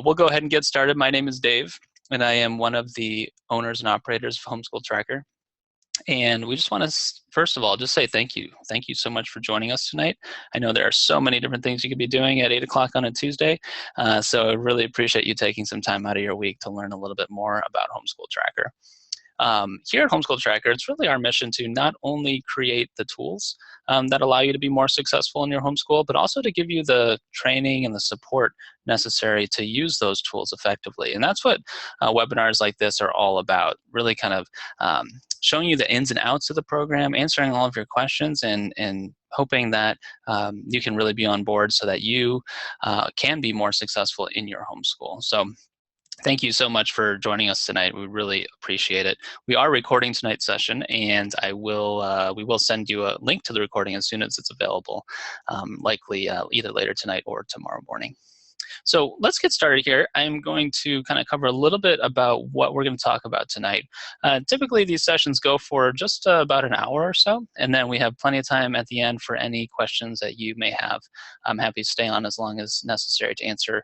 We'll go ahead and get started. My name is Dave, and I am one of the owners and operators of Homeschool Tracker. And we just want to, first of all, just say thank you. Thank you so much for joining us tonight. I know there are so many different things you could be doing at 8 o'clock on a Tuesday, so I really appreciate you taking some time out of your week to learn a little bit more about Homeschool Tracker. Here at Homeschool Tracker, it's really our mission to not only create the tools that allow you to be more successful in your homeschool, but also to give you the training and the support necessary to use those tools effectively. And that's what webinars like this are all about, really kind of showing you the ins and outs of the program, answering all of your questions, and hoping that you can really be on board so that you can be more successful in your homeschool. So thank you so much for joining us tonight. We really appreciate it. We are recording tonight's session, and we will send you a link to the recording as soon as it's available, likely either later tonight or tomorrow morning. So let's get started here. I'm going to kind of cover a little bit about what we're going to talk about tonight. Typically, these sessions go for just about an hour or so, and then we have plenty of time at the end for any questions that you may have. I'm happy to stay on as long as necessary to answer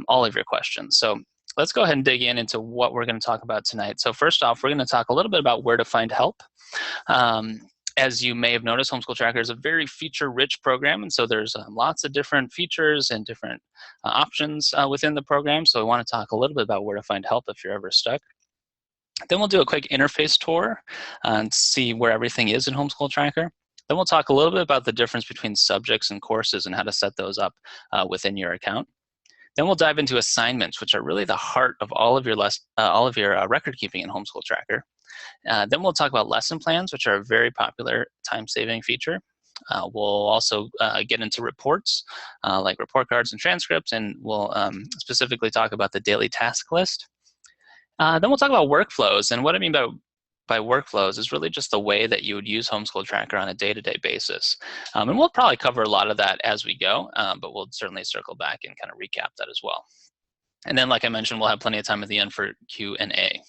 all of your questions. So let's go ahead and dig into what we're going to talk about tonight. So first off, we're going to talk a little bit about where to find help. As you may have noticed, Homeschool Tracker is a very feature-rich program, and so there's lots of different features and different options within the program. So we want to talk a little bit about where to find help if you're ever stuck. Then we'll do a quick interface tour and see where everything is in Homeschool Tracker. Then we'll talk a little bit about the difference between subjects and courses and how to set those up within your account. Then we'll dive into assignments, which are really the heart of all of your record keeping in Homeschool Tracker. Then we'll talk about lesson plans, which are a very popular time-saving feature. We'll also get into reports, like report cards and transcripts, and we'll specifically talk about the daily task list. Then we'll talk about workflows, and what I mean by workflows is really just the way that you would use Homeschool Tracker on a day-to-day basis. And we'll probably cover a lot of that as we go, but we'll certainly circle back and kind of recap that as well. And then, like I mentioned, we'll have plenty of time at the end for Q&A.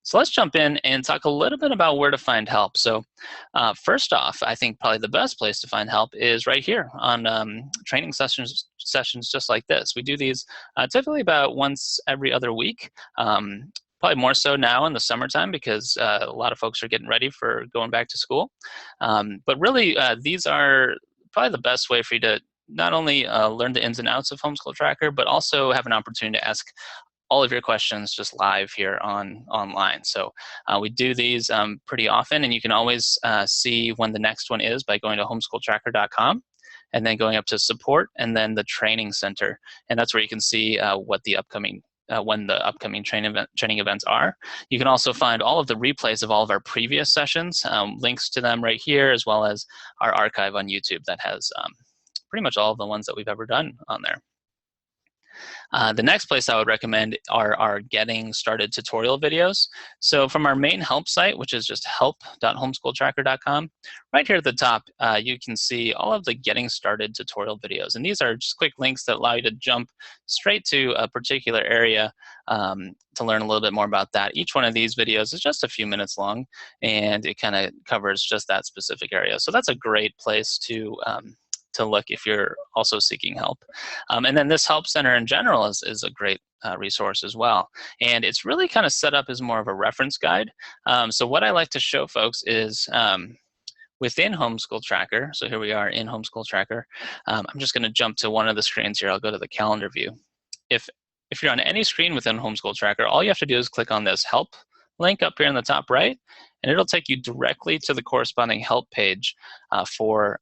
So let's jump in and talk a little bit about where to find help. So first off, I think probably the best place to find help is right here on training sessions just like this. We do these typically about once every other week. Probably more so now in the summertime because a lot of folks are getting ready for going back to school. But really, these are probably the best way for you to not only learn the ins and outs of Homeschool Tracker, but also have an opportunity to ask all of your questions just live here online. So we do these pretty often, and you can always see when the next one is by going to homeschooltracker.com and then going up to support and then the training center. And that's where you can see what the upcoming when the upcoming training events are. You can also find all of the replays of all of our previous sessions, links to them right here, as well as our archive on YouTube that has pretty much all of the ones that we've ever done on there. The next place I would recommend are our Getting Started tutorial videos. So from our main help site, which is just help.homeschooltracker.com, right here at the top, you can see all of the Getting Started tutorial videos. And these are just quick links that allow you to jump straight to a particular area to learn a little bit more about that. Each one of these videos is just a few minutes long, and it kind of covers just that specific area. So that's a great place to look if you're also seeking help. And then this help center in general is a great resource as well. And it's really kind of set up as more of a reference guide. So what I like to show folks is within Homeschool Tracker, so here we are in Homeschool Tracker, I'm just gonna jump to one of the screens here. I'll go to the calendar view. If you're on any screen within Homeschool Tracker, all you have to do is click on this help link up here in the top right, and it'll take you directly to the corresponding help page for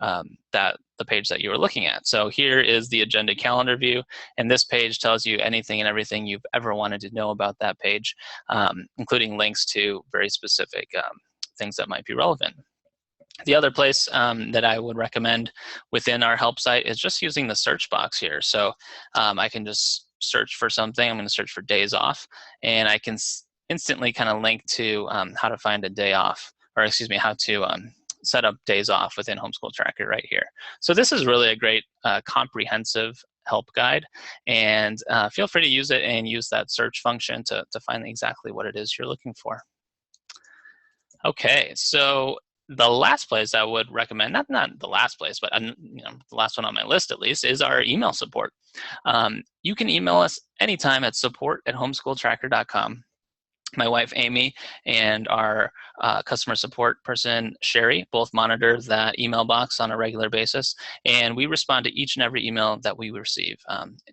the page that you were looking at. So here is the agenda calendar view, and this page tells you anything and everything you've ever wanted to know about that page, including links to very specific things that might be relevant. The other place that I would recommend within our help site is just using the search box here. So I can just search for something. I'm going to search for days off, and I can instantly kind of link to how to find a day off, or excuse me, how to set up days off within Homeschool Tracker right here. So this is really a great comprehensive help guide, and feel free to use it and use that search function to find exactly what it is you're looking for. Okay, so the last place I would recommend, not the last place, but the last one on my list at least, is our email support. You can email us anytime at support@homeschooltracker.com. My wife Amy and our customer support person Sherry both monitor that email box on a regular basis, and we respond to each and every email that we receive,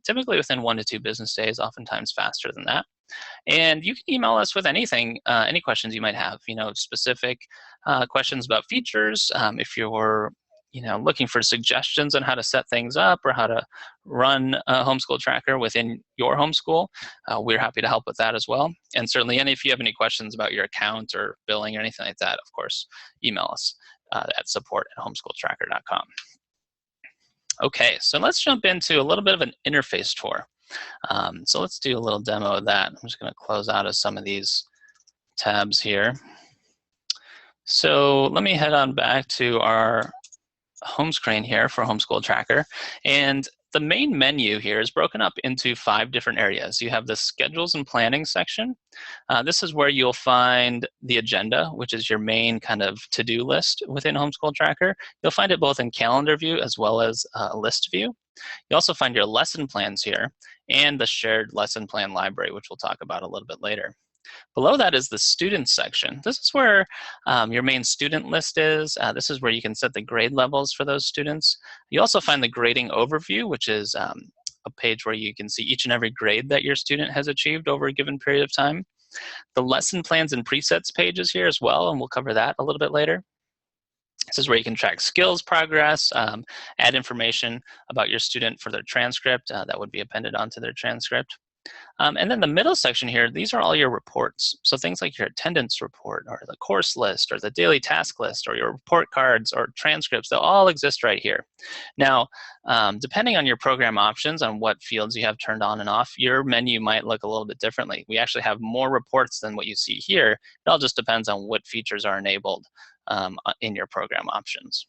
typically within 1 to 2 business days, oftentimes faster than that. And you can email us with anything, any questions you might have, specific questions about features. If you're looking for suggestions on how to set things up or how to run a homeschool tracker within your homeschool, we're happy to help with that as well. And certainly, if you have any questions about your account or billing or anything like that, of course, email us at support@homeschooltracker.com. Okay, so let's jump into a little bit of an interface tour. So let's do a little demo of that. I'm just going to close out of some of these tabs here. So let me head on back to our home screen here for Homeschool Tracker. And the main menu here is broken up into 5 different areas. You have the schedules and planning section. This is where you'll find the agenda, which is your main kind of to-do list within Homeschool Tracker. You'll find it both in calendar view as well as list view. You also find your lesson plans here and the shared lesson plan library, which we'll talk about a little bit later. Below that is the students section. This is where your main student list is. This is where you can set the grade levels for those students. You also find the grading overview, which is a page where you can see each and every grade that your student has achieved over a given period of time. The lesson plans and presets page is here as well, and we'll cover that a little bit later. This is where you can track skills progress, add information about your student for their transcript that would be appended onto their transcript. And then the middle section here, these are all your reports. So things like your attendance report or the course list or the daily task list or your report cards or transcripts, they'll all exist right here. Now, depending on your program options, on what fields you have turned on and off, your menu might look a little bit differently. We actually have more reports than what you see here. It all just depends on what features are enabled in your program options.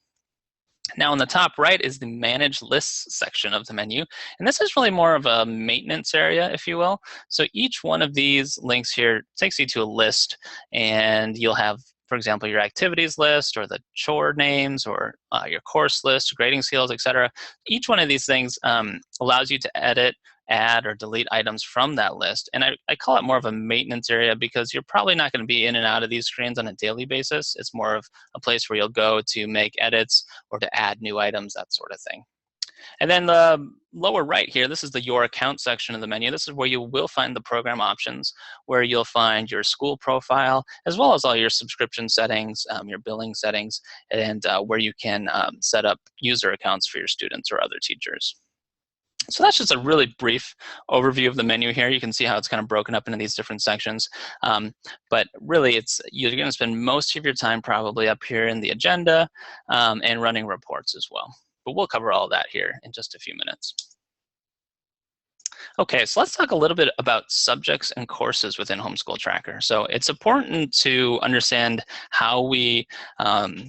Now, on the top right is the Manage Lists section of the menu, and this is really more of a maintenance area, if you will. So each one of these links here takes you to a list, and you'll have, for example, your activities list or the chore names or your course list, grading skills, etc. Each one of these things allows you to edit, add, or delete items from that list. And I call it more of a maintenance area because you're probably not going to be in and out of these screens on a daily basis. It's more of a place where you'll go to make edits or to add new items, that sort of thing. And then the lower right here, this is the Your Account section of the menu. This is where you will find the program options, where you'll find your school profile, as well as all your subscription settings, your billing settings, and where you can set up user accounts for your students or other teachers. So that's just a really brief overview of the menu here. You can see how it's kind of broken up into these different sections. But really, you're going to spend most of your time probably up here in the agenda and running reports as well. But we'll cover all that here in just a few minutes. Okay, so let's talk a little bit about subjects and courses within Homeschool Tracker. So it's important to understand how we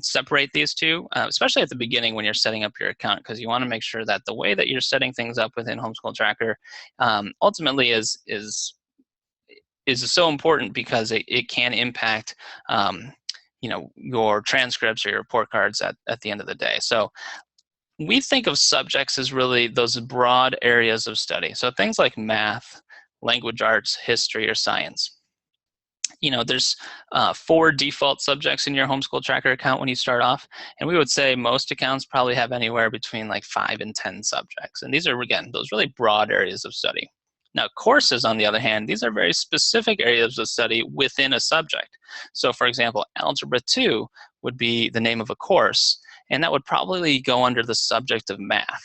separate these two, especially at the beginning when you're setting up your account, because you want to make sure that the way that you're setting things up within Homeschool Tracker ultimately is so important because it can impact your transcripts or your report cards at the end of the day. So we think of subjects as really those broad areas of study. So things like math, language arts, history, or science. There's 4 default subjects in your Homeschool Tracker account when you start off. And we would say most accounts probably have anywhere between like 5 and 10 subjects. And these are, again, those really broad areas of study. Now, courses, on the other hand, these are very specific areas of study within a subject. So, for example, Algebra 2 would be the name of a course, and that would probably go under the subject of math.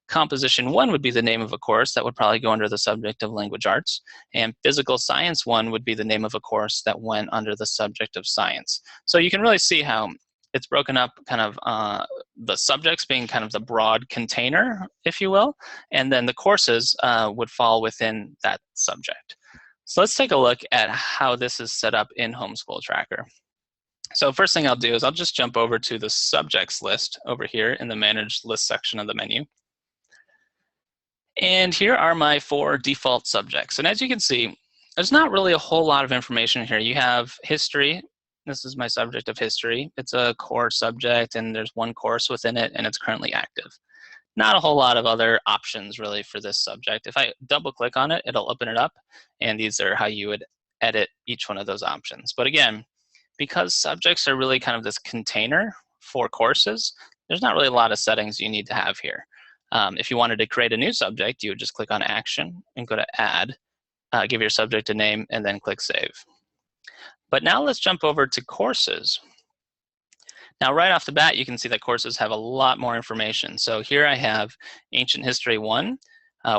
Composition 1 would be the name of a course that would probably go under the subject of language arts, and Physical Science 1 would be the name of a course that went under the subject of science. So you can really see how it's broken up, kind of the subjects being kind of the broad container, if you will, and then the courses would fall within that subject. So let's take a look at how this is set up in Homeschool Tracker. So first thing I'll do is I'll just jump over to the subjects list over here in the Manage List section of the menu. And here are my 4 default subjects. And as you can see, there's not really a whole lot of information here. You have history, This is my subject of history. It's a core subject, and there's one course within it, and it's currently active. Not a whole lot of other options really for this subject. If I double click on it, it'll open it up, and these are how you would edit each one of those options. But again, because subjects are really kind of this container for courses, there's not really a lot of settings you need to have here. If you wanted to create a new subject, you would just click on Action and go to Add, give your subject a name, and then click Save. But now let's jump over to courses. Now, right off the bat, you can see that courses have a lot more information. So here I have Ancient History 1,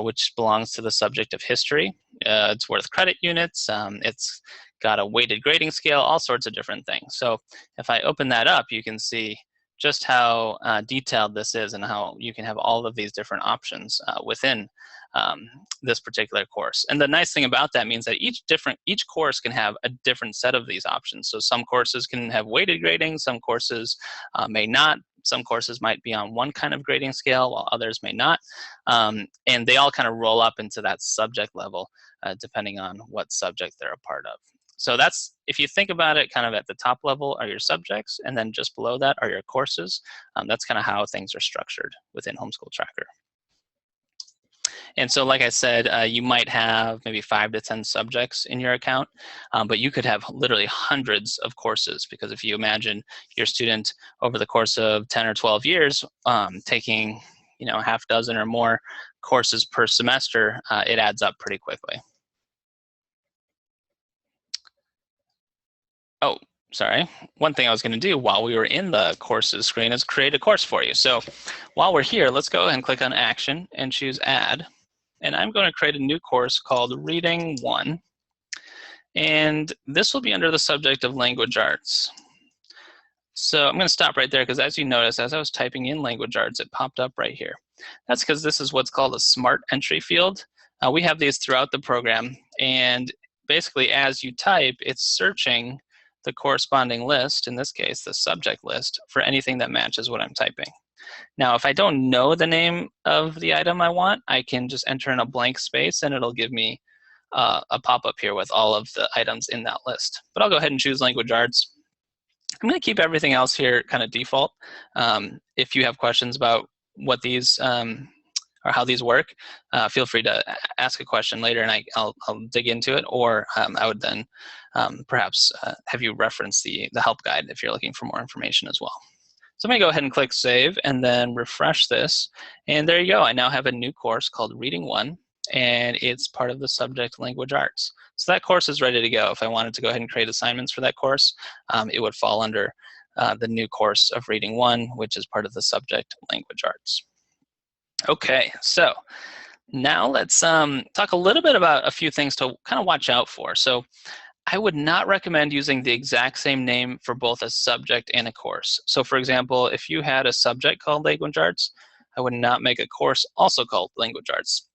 which belongs to the subject of history. It's worth credit units. It's got a weighted grading scale, all sorts of different things. So if I open that up, you can see just how detailed this is and how you can have all of these different options within this particular course. And the nice thing about that means that each course can have a different set of these options. So some courses can have weighted grading, some courses may not. Some courses might be on one kind of grading scale while others may not. And they all kind of roll up into that subject level depending on what subject they're a part of. So that's, if you think about it, kind of at the top level are your subjects, and then just below that are your courses. That's kind of how things are structured within Homeschool Tracker. And so, like I said, you might have maybe 5 to 10 subjects in your account, but you could have literally hundreds of courses, because if you imagine your student over the course of 10 or 12 years taking, a half dozen or more courses per semester, it adds up pretty quickly. Oh, sorry. One thing I was going to do while we were in the courses screen is create a course for you. So while we're here, let's go ahead and click on Action and choose Add. And I'm going to create a new course called Reading 1. And this will be under the subject of Language Arts. So I'm going to stop right there because, as you notice, as I was typing in Language Arts, it popped up right here. That's because this is what's called a Smart Entry field. We have these throughout the program. And basically, as you type, it's searching the corresponding list, in this case, the subject list, for anything that matches what I'm typing. Now, if I don't know the name of the item I want, I can just enter in a blank space and it'll give me a pop-up here with all of the items in that list. But I'll go ahead and choose Language Arts. I'm going to keep everything else here kind of default. If you have questions about what these or how these work, feel free to ask a question later and I'll dig into it, or I would then perhaps have you reference the help guide if you're looking for more information as well. So I'm going to go ahead and click Save and then refresh this. And there you go. I now have a new course called Reading 1, and it's part of the subject Language Arts. So that course is ready to go. If I wanted to go ahead and create assignments for that course, it would fall under the new course of Reading 1, which is part of the subject Language Arts. Okay, so now let's talk a little bit about a few things to kind of watch out for. So I would not recommend using the exact same name for both a subject and a course. So for example, if you had a subject called Language Arts, I would not make a course also called Language Arts.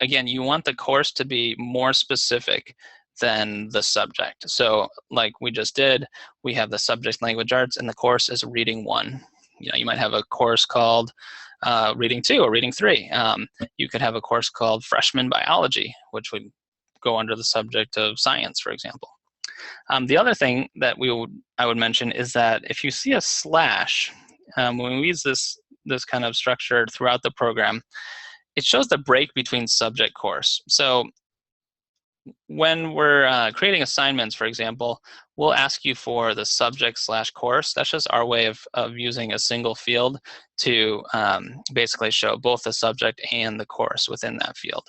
Again, you want the course to be more specific than the subject. So like we just did, we have the subject Language Arts and the course is Reading 1. You might have a course called Reading 2 or Reading 3. You could have a course called Freshman Biology, which would go under the subject of science, for example. The other thing that I would mention is that if you see a slash, when we use this kind of structure throughout the program, it shows the break between subject course. So when we're creating assignments, for example, we'll ask you for the subject/course. That's just our way of using a single field to basically show both the subject and the course within that field.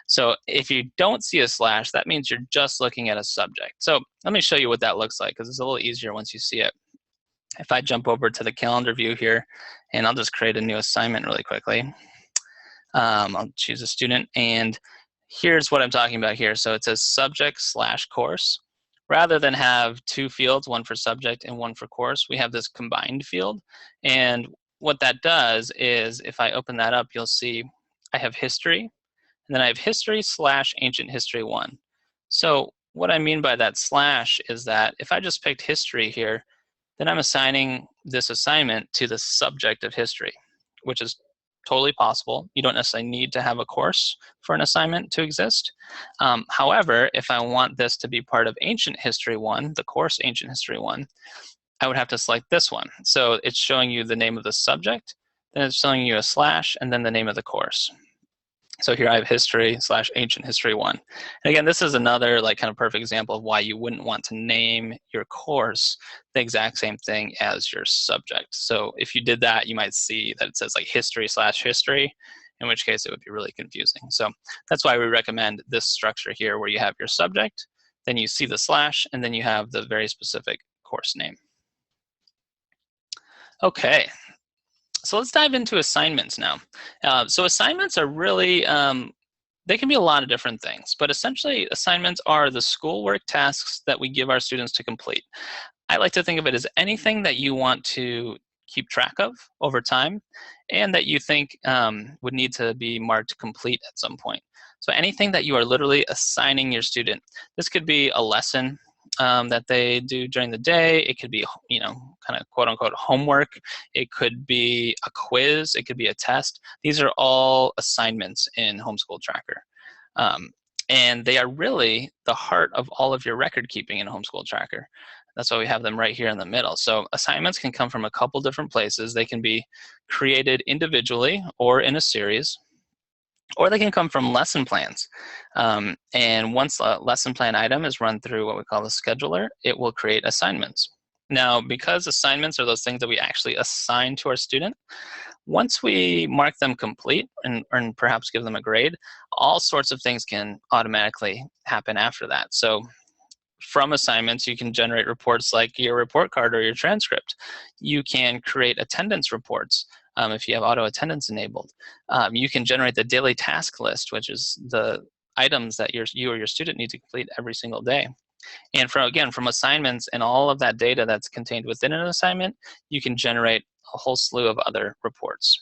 So if you don't see a slash, that means you're just looking at a subject. So let me show you what that looks like, because it's a little easier once you see it. If I jump over to the calendar view here, and I'll just create a new assignment really quickly. I'll choose a student, and here's what I'm talking about here. So it says subject/course. Rather than have two fields, one for subject and one for course, we have this combined field. And what that does is, if I open that up, you'll see I have history, and then I have history/ancient history 1. So what I mean by that slash is that if I just picked history here, then I'm assigning this assignment to the subject of history, which is totally possible. You don't necessarily need to have a course for an assignment to exist. However, if I want this to be part of Ancient History 1, the course Ancient History 1, I would have to select this one. So it's showing you the name of the subject, then it's showing you a slash, and then the name of the course. So here I have history / ancient history 1. And again, this is another like kind of perfect example of why you wouldn't want to name your course the exact same thing as your subject. So if you did that, you might see that it says like history / history, in which case it would be really confusing. So that's why we recommend this structure here where you have your subject, then you see the slash, and then you have the very specific course name. Okay, so let's dive into assignments now. So assignments are really, they can be a lot of different things, but essentially assignments are the schoolwork tasks that we give our students to complete. I like to think of it as anything that you want to keep track of over time and that you think would need to be marked complete at some point. So anything that you are literally assigning your student. This could be a lesson that they do during the day. It could be, kind of quote unquote homework. It could be a quiz. It could be a test. These are all assignments in Homeschool Tracker. And they are really the heart of all of your record keeping in Homeschool Tracker. That's why we have them right here in the middle. So assignments can come from a couple different places. They can be created individually or in a series, or they can come from lesson plans. And once a lesson plan item is run through what we call the scheduler, it will create assignments. Now, because assignments are those things that we actually assign to our student, once we mark them complete and perhaps give them a grade, all sorts of things can automatically happen after that. So from assignments, you can generate reports like your report card or your transcript. You can create attendance reports if you have auto attendance enabled. You can generate the daily task list, which is the items that you or your student need to complete every single day. And from assignments and all of that data that's contained within an assignment, you can generate a whole slew of other reports.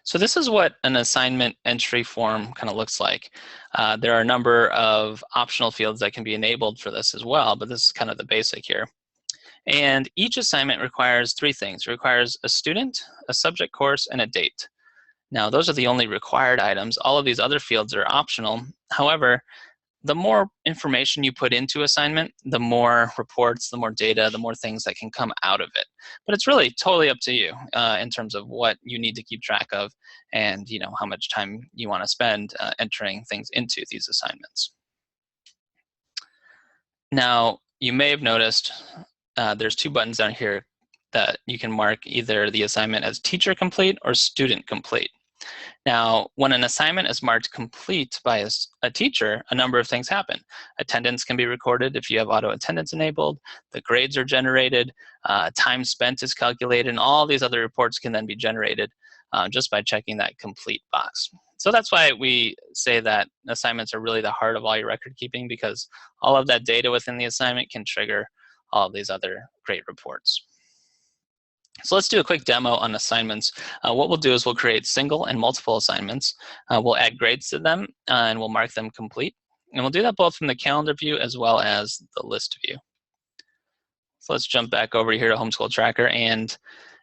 So this is what an assignment entry form kind of looks like. There are a number of optional fields that can be enabled for this as well, but this is kind of the basic here. And each assignment requires 3 things. It requires a student, a subject course, and a date. Now, those are the only required items. All of these other fields are optional. However, the more information you put into assignment, the more reports, the more data, the more things that can come out of it. But it's really totally up to you in terms of what you need to keep track of and how much time you want to spend entering things into these assignments. Now, you may have noticed there's 2 buttons down here that you can mark either the assignment as teacher complete or student complete. Now, when an assignment is marked complete by a teacher, a number of things happen. Attendance can be recorded if you have auto attendance enabled, the grades are generated, time spent is calculated, and all these other reports can then be generated just by checking that complete box. So that's why we say that assignments are really the heart of all your record keeping, because all of that data within the assignment can trigger all of these other great reports. So let's do a quick demo on assignments. What we'll do is we'll create single and multiple assignments. We'll add grades to them and we'll mark them complete. And we'll do that both from the calendar view as well as the list view. So let's jump back over here to Homeschool Tracker, and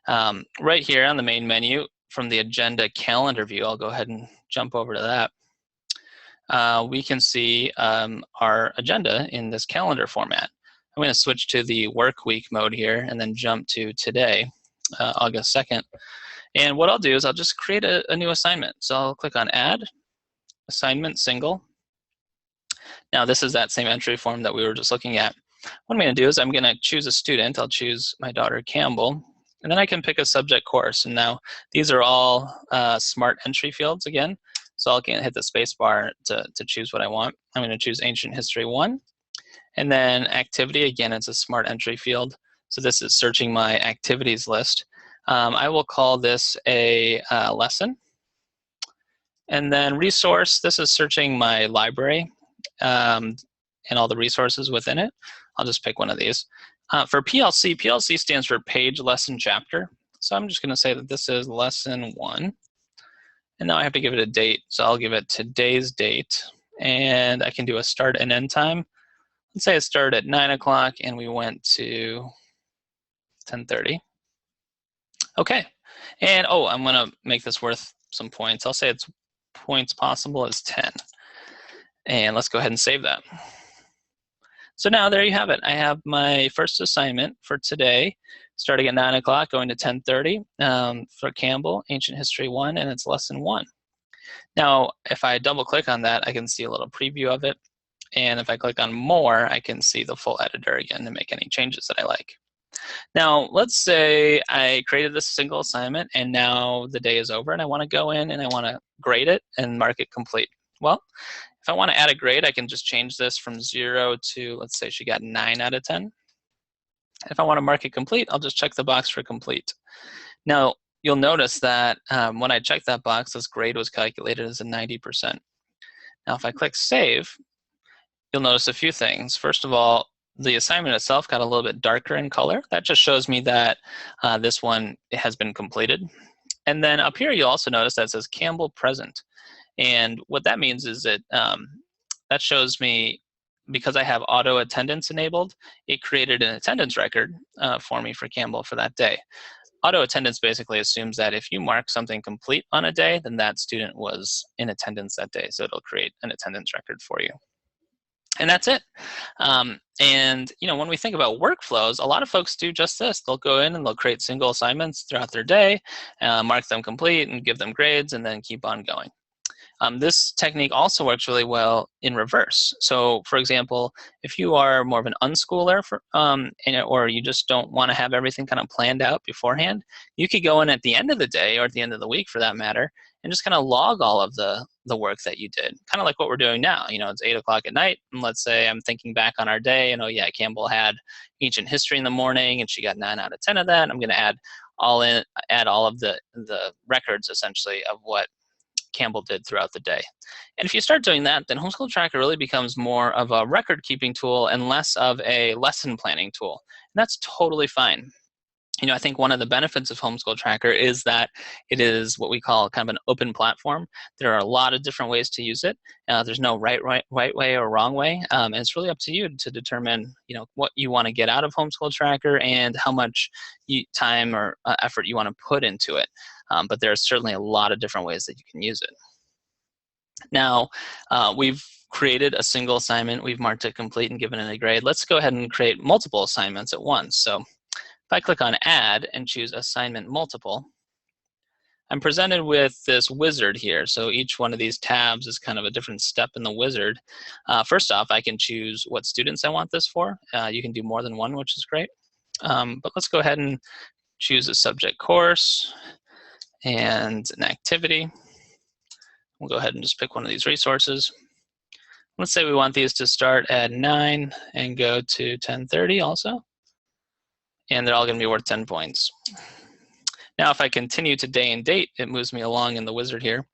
right here on the main menu from the agenda calendar view, I'll go ahead and jump over to that. We can see our agenda in this calendar format. I'm going to switch to the work week mode here and then jump to today, August 2nd. And what I'll do is I'll just create a new assignment. So I'll click on Add, Assignment Single. Now this is that same entry form that we were just looking at. What I'm going to do is I'm going to choose a student. I'll choose my daughter Campbell. And then I can pick a subject course. And now these are all smart entry fields again. So I'll hit the space bar to choose what I want. I'm going to choose Ancient History 1. And then activity, again, it's a smart entry field. So this is searching my activities list. I will call this a lesson. And then resource, this is searching my library and all the resources within it. I'll just pick one of these. For PLC, PLC stands for page, lesson, chapter. So I'm just going to say that this is lesson 1. And now I have to give it a date. So I'll give it today's date. And I can do a start and end time. Let's say it started at 9 o'clock and we went to 10:30. Okay, And oh, I'm going to make this worth some points. I'll say its points possible is 10. And let's go ahead and save that. So now there you have it. I have my first assignment for today, starting at 9 o'clock, going to 10:30 for Campbell, Ancient History 1, and it's lesson 1. Now, if I double click on that, I can see a little preview of it. And if I click on more, I can see the full editor again to make any changes that I like. Now, let's say I created this single assignment and now the day is over and I want to go in and I want to grade it and mark it complete. Well, if I want to add a grade, I can just change this from 0 to, let's say she got 9 out of 10. If I want to mark it complete, I'll just check the box for complete. Now, you'll notice that when I check that box, this grade was calculated as a 90%. Now, if I click Save, you'll notice a few things. First of all, the assignment itself got a little bit darker in color. That just shows me that this one has been completed. And then up here, you'll also notice that it says Campbell present. And what that means is that that shows me, because I have auto attendance enabled, it created an attendance record for me for Campbell for that day. Auto attendance basically assumes that if you mark something complete on a day, then that student was in attendance that day. So it'll create an attendance record for you. And that's it. And when we think about workflows, a lot of folks do just this. They'll go in and they'll create single assignments throughout their day, mark them complete and give them grades, and then keep on going. This technique also works really well in reverse. So, for example, if you are more of an unschooler or you just don't want to have everything kind of planned out beforehand, you could go in at the end of the day or at the end of the week for that matter and just kind of log all of the work that you did. Kind of like what we're doing now. It's 8 o'clock at night, and let's say I'm thinking back on our day, and oh yeah, Campbell had ancient history in the morning, and she got 9 out of 10 of that. I'm going to add all of the records essentially of what Campbell did throughout the day. And if you start doing that, then Homeschool Tracker really becomes more of a record-keeping tool and less of a lesson planning tool. And that's totally fine. I think one of the benefits of Homeschool Tracker is that it is what we call kind of an open platform. There are a lot of different ways to use it. There's no right way or wrong way. And it's really up to you to determine, what you want to get out of Homeschool Tracker and how much time or effort you want to put into it. But there are certainly a lot of different ways that you can use it. Now, we've created a single assignment. We've marked it complete and given it a grade. Let's go ahead and create multiple assignments at once. So if I click on Add and choose Assignment Multiple, I'm presented with this wizard here. So each one of these tabs is kind of a different step in the wizard. First off, I can choose what students I want this for. You can do more than one, which is great. But let's go ahead and choose a subject course and an activity. We'll go ahead and just pick one of these resources. Let's say we want these to start at 9 and go to 10:30 also. And they're all going to be worth 10 points. Now, if I continue to day and date, it moves me along in the wizard here.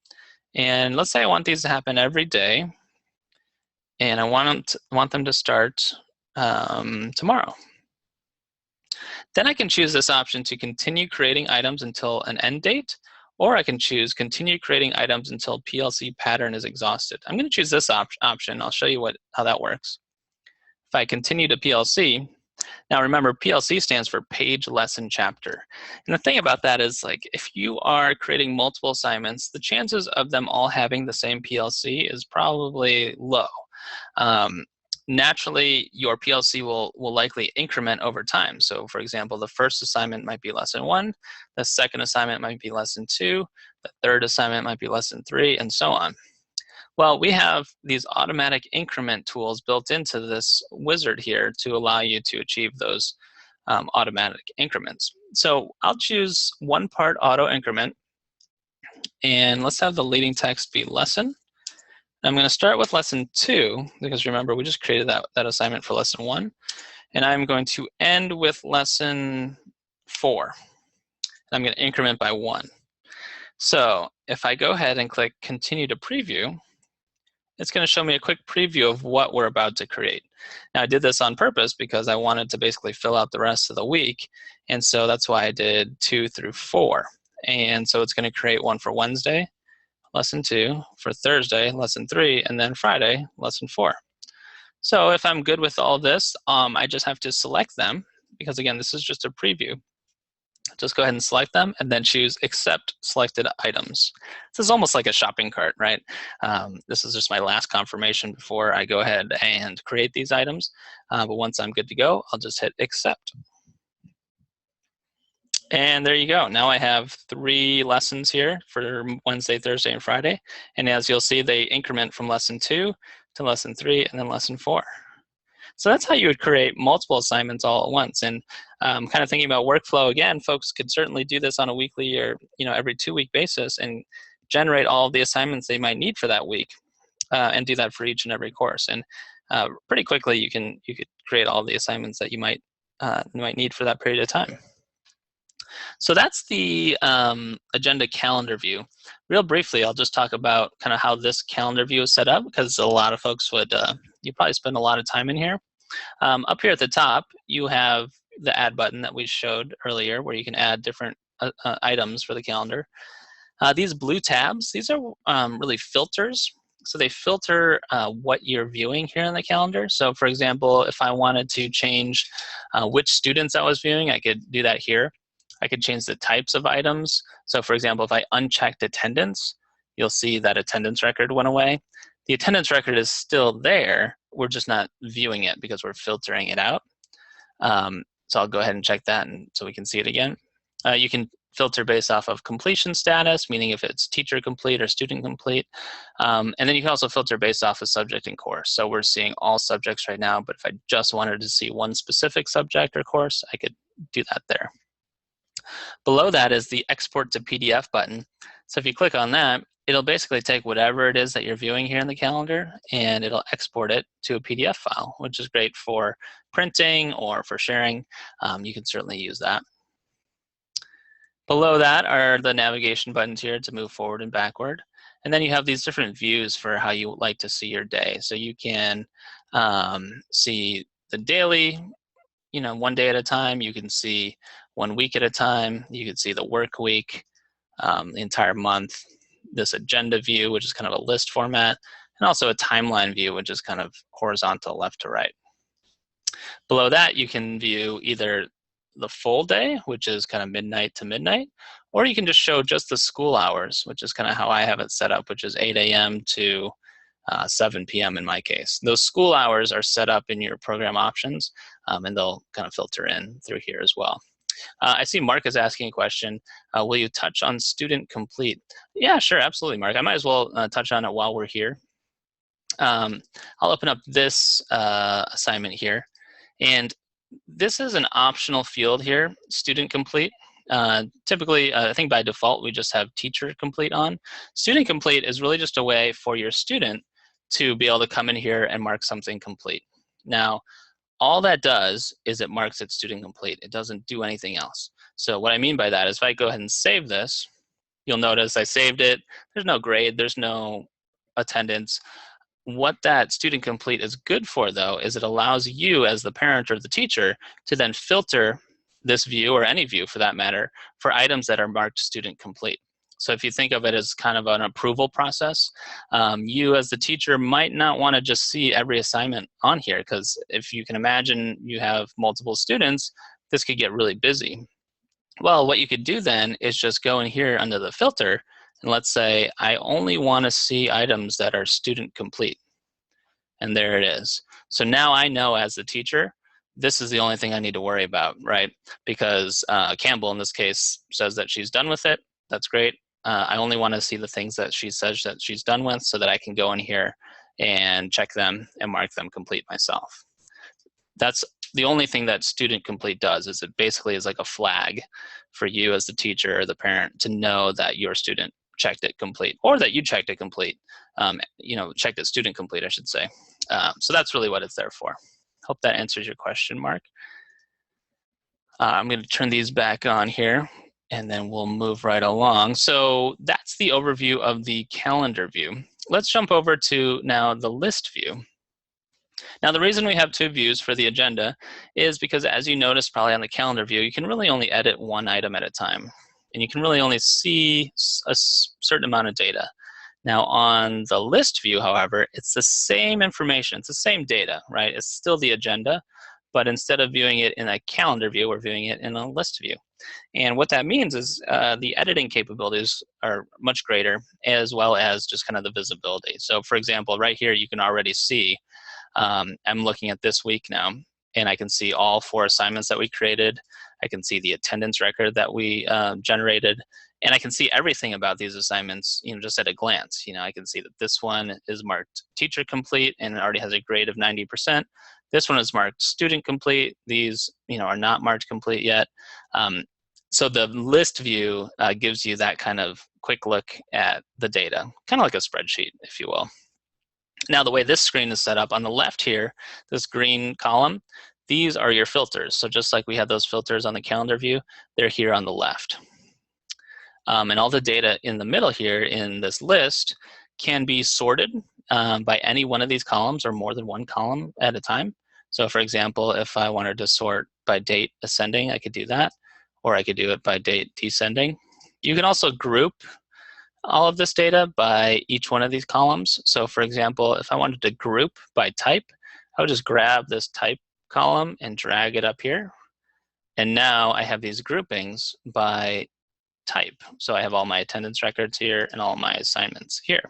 And let's say I want these to happen every day. And I want them to start tomorrow. Then I can choose this option to continue creating items until an end date, or I can choose continue creating items until PLC pattern is exhausted. I'm going to choose this option. I'll show you how that works. If I continue to PLC, now remember, PLC stands for page, lesson, chapter. And the thing about that is, if you are creating multiple assignments, the chances of them all having the same PLC is probably low. Naturally, your PLC will likely increment over time. So for example, the first assignment might be lesson 1, the second assignment might be lesson 2, the third assignment might be lesson 3, and so on. Well, we have these automatic increment tools built into this wizard here to allow you to achieve those automatic increments. So I'll choose one part auto increment, and let's have the leading text be lesson. I'm going to start with lesson 2, because remember, we just created that assignment for lesson 1. And I'm going to end with lesson 4. And I'm going to increment by 1. So if I go ahead and click continue to preview, it's going to show me a quick preview of what we're about to create. Now, I did this on purpose because I wanted to basically fill out the rest of the week. And so that's why I did 2 through 4. And so it's going to create one for Wednesday, lesson 2, for Thursday, lesson 3, and then Friday, lesson 4. So if I'm good with all this, I just have to select them, because again, this is just a preview. Just go ahead and select them and then choose Accept Selected Items. This is almost like a shopping cart, right? This is just my last confirmation before I go ahead and create these items. But once I'm good to go, I'll just hit Accept. And there you go. Now I have 3 lessons here for Wednesday, Thursday, and Friday. And as you'll see, they increment from lesson 2 to lesson 3 and then lesson 4. So that's how you would create multiple assignments all at once. And kind of thinking about workflow again, folks could certainly do this on a weekly or every 2-week basis and generate all of the assignments they might need for that week, and do that for each and every course. And pretty quickly, you could create all the assignments that you might need for that period of time. So that's the agenda calendar view. Real briefly, I'll just talk about kind of how this calendar view is set up, because a lot of folks would, you probably spend a lot of time in here. Up here at the top, you have the add button that we showed earlier, where you can add different items for the calendar. These blue tabs, these are really filters. So they filter what you're viewing here in the calendar. So for example, if I wanted to change which students I was viewing, I could do that here. I could change the types of items. So for example, if I unchecked attendance, you'll see that attendance record went away. The attendance record is still there. We're just not viewing it because we're filtering it out. So I'll go ahead and check that so we can see it again. You can filter based off of completion status, meaning if it's teacher complete or student complete. And then you can also filter based off of subject and course. So we're seeing all subjects right now, but if I just wanted to see one specific subject or course, I could do that there. Below that is the Export to PDF button. So if you click on that, it'll basically take whatever it is that you're viewing here in the calendar, and it'll export it to a PDF file, which is great for printing or for sharing. You can certainly use that. Below that are the navigation buttons here to move forward and backward. And then you have these different views for how you like to see your day. So you can see the daily, one day at a time. You can see 1 week at a time. You can see the work week, the entire month, this agenda view, which is kind of a list format, and also a timeline view, which is kind of horizontal left to right. Below that, you can view either the full day, which is kind of midnight to midnight, or you can just show just the school hours, which is kind of how I have it set up, which is 8 a.m. to 7 p.m. in my case. Those school hours are set up in your program options, and they'll kind of filter in through here as well. I see Mark is asking a question. Will you touch on student complete? Yeah, sure, absolutely, Mark. I might as well touch on it while we're here. I'll open up this assignment here. And this is an optional field here, student complete. Typically, I think by default, we just have teacher complete on. Student complete is really just a way for your student to be able to come in here and mark something complete. Now, all that does is it marks it student complete. It doesn't do anything else. So what I mean by that is if I go ahead and save this, you'll notice I saved it. There's no grade, there's no attendance. What that student complete is good for, though, is it allows you as the parent or the teacher to then filter this view, or any view for that matter, for items that are marked student complete. So if you think of it as kind of an approval process, you as the teacher might not want to just see every assignment on here, because if you can imagine you have multiple students, this could get really busy. Well, what you could do then is just go in here under the filter, and let's say I only want to see items that are student complete. And there it is. So now I know as the teacher, this is the only thing I need to worry about, right? Because Campbell, in this case, says that she's done with it. That's great. I only want to see the things that she says that she's done with, so that I can go in here and check them and mark them complete myself. That's the only thing that student complete does, is it basically is like a flag for you as the teacher or the parent to know that your student checked it complete, or that you checked it complete, checked it student complete, I should say. So that's really what it's there for. Hope that answers your question, Mark. I'm going to turn these back on here, and then we'll move right along. So that's the overview of the calendar view. Let's jump over to now the list view. Now, the reason we have 2 views for the agenda is because, as you notice probably on the calendar view, you can really only edit 1 item at a time. And you can really only see a certain amount of data. Now, on the list view, however, it's the same information. It's the same data, right? It's still the agenda, but instead of viewing it in a calendar view, we're viewing it in a list view. And what that means is the editing capabilities are much greater, as well as just kind of the visibility. So for example, right here, you can already see, I'm looking at this week now, and I can see all 4 assignments that we created. I can see the attendance record that we generated, and I can see everything about these assignments, just at a glance. I can see that this one is marked teacher complete and it already has a grade of 90%. This one is marked student complete. These, are not marked complete yet. So the list view gives you that kind of quick look at the data, kind of like a spreadsheet, if you will. Now, the way this screen is set up, on the left here, this green column, these are your filters. So just like we had those filters on the calendar view, they're here on the left. And all the data in the middle here in this list can be sorted by any one of these columns or more than one column at a time. So for example, if I wanted to sort by date ascending, I could do that, or I could do it by date descending. You can also group all of this data by each one of these columns. So for example, if I wanted to group by type, I would just grab this type column and drag it up here. And now I have these groupings by type. So I have all my attendance records here and all my assignments here.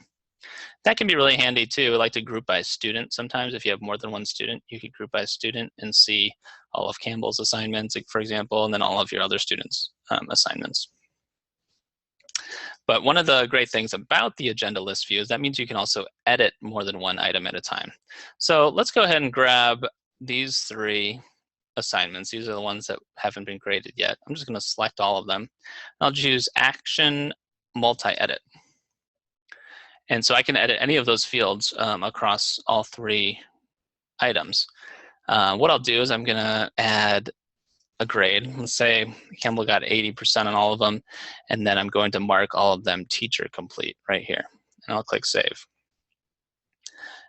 That can be really handy too. I like to group by student sometimes. If you have more than one student, you could group by student and see all of Campbell's assignments, for example, and then all of your other students' assignments. But one of the great things about the agenda list view is that means you can also edit more than one item at a time. So let's go ahead and grab these 3 assignments. These are the ones that haven't been graded yet. I'm just going to select all of them. I'll choose Action Multi-Edit. And so I can edit any of those fields across all 3 items. What I'll do is I'm going to add a grade. Let's say Campbell got 80% on all of them, and then I'm going to mark all of them teacher complete right here. And I'll click Save.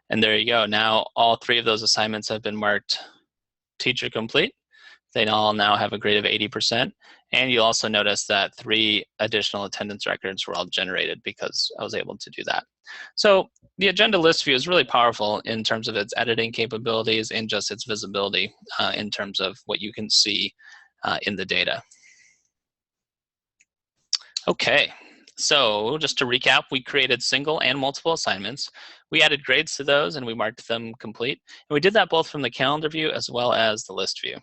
And there you go. Now all 3 of those assignments have been marked teacher complete. They all now have a grade of 80%. And you'll also notice that 3 additional attendance records were all generated because I was able to do that. So the agenda list view is really powerful in terms of its editing capabilities and just its visibility in terms of what you can see in the data. Okay, so just to recap, we created single and multiple assignments. We added grades to those and we marked them complete. And we did that both from the calendar view as well as the list view.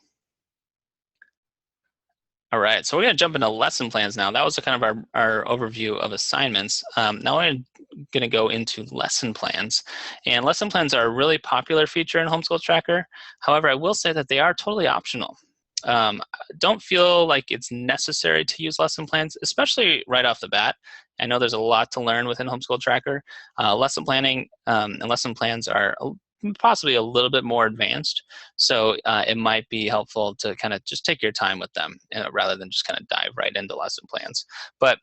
All right, so we're going to jump into lesson plans now. That was kind of our overview of assignments. Now I'm going to go into lesson plans. And lesson plans are a really popular feature in Homeschool Tracker. However, I will say that they are totally optional. Don't feel like it's necessary to use lesson plans, especially right off the bat. I know there's a lot to learn within Homeschool Tracker. Lesson planning and lesson plans are possibly a little bit more advanced. So it might be helpful to kind of just take your time with them rather than just kind of dive right into lesson plans. But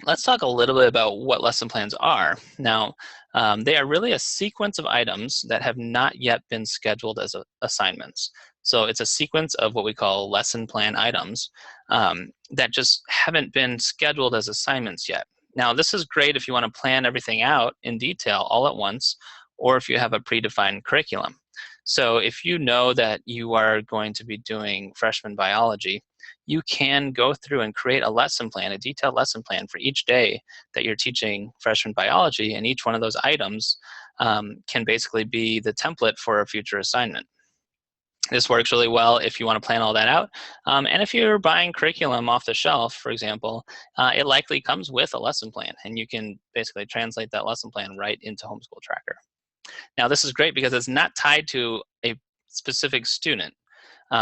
let's talk a little bit about what lesson plans are. Now, they are really a sequence of items that have not yet been scheduled as assignments. So it's a sequence of what we call lesson plan items that just haven't been scheduled as assignments yet. Now, this is great if you want to plan everything out in detail all at once, or if you have a predefined curriculum. So if you know that you are going to be doing freshman biology, you can go through and create a lesson plan, a detailed lesson plan for each day that you're teaching freshman biology, and each one of those items can basically be the template for a future assignment. This works really well if you want to plan all that out. And if you're buying curriculum off the shelf, for example, it likely comes with a lesson plan, and you can basically translate that lesson plan right into Homeschool Tracker. Now, this is great because it's not tied to a specific student,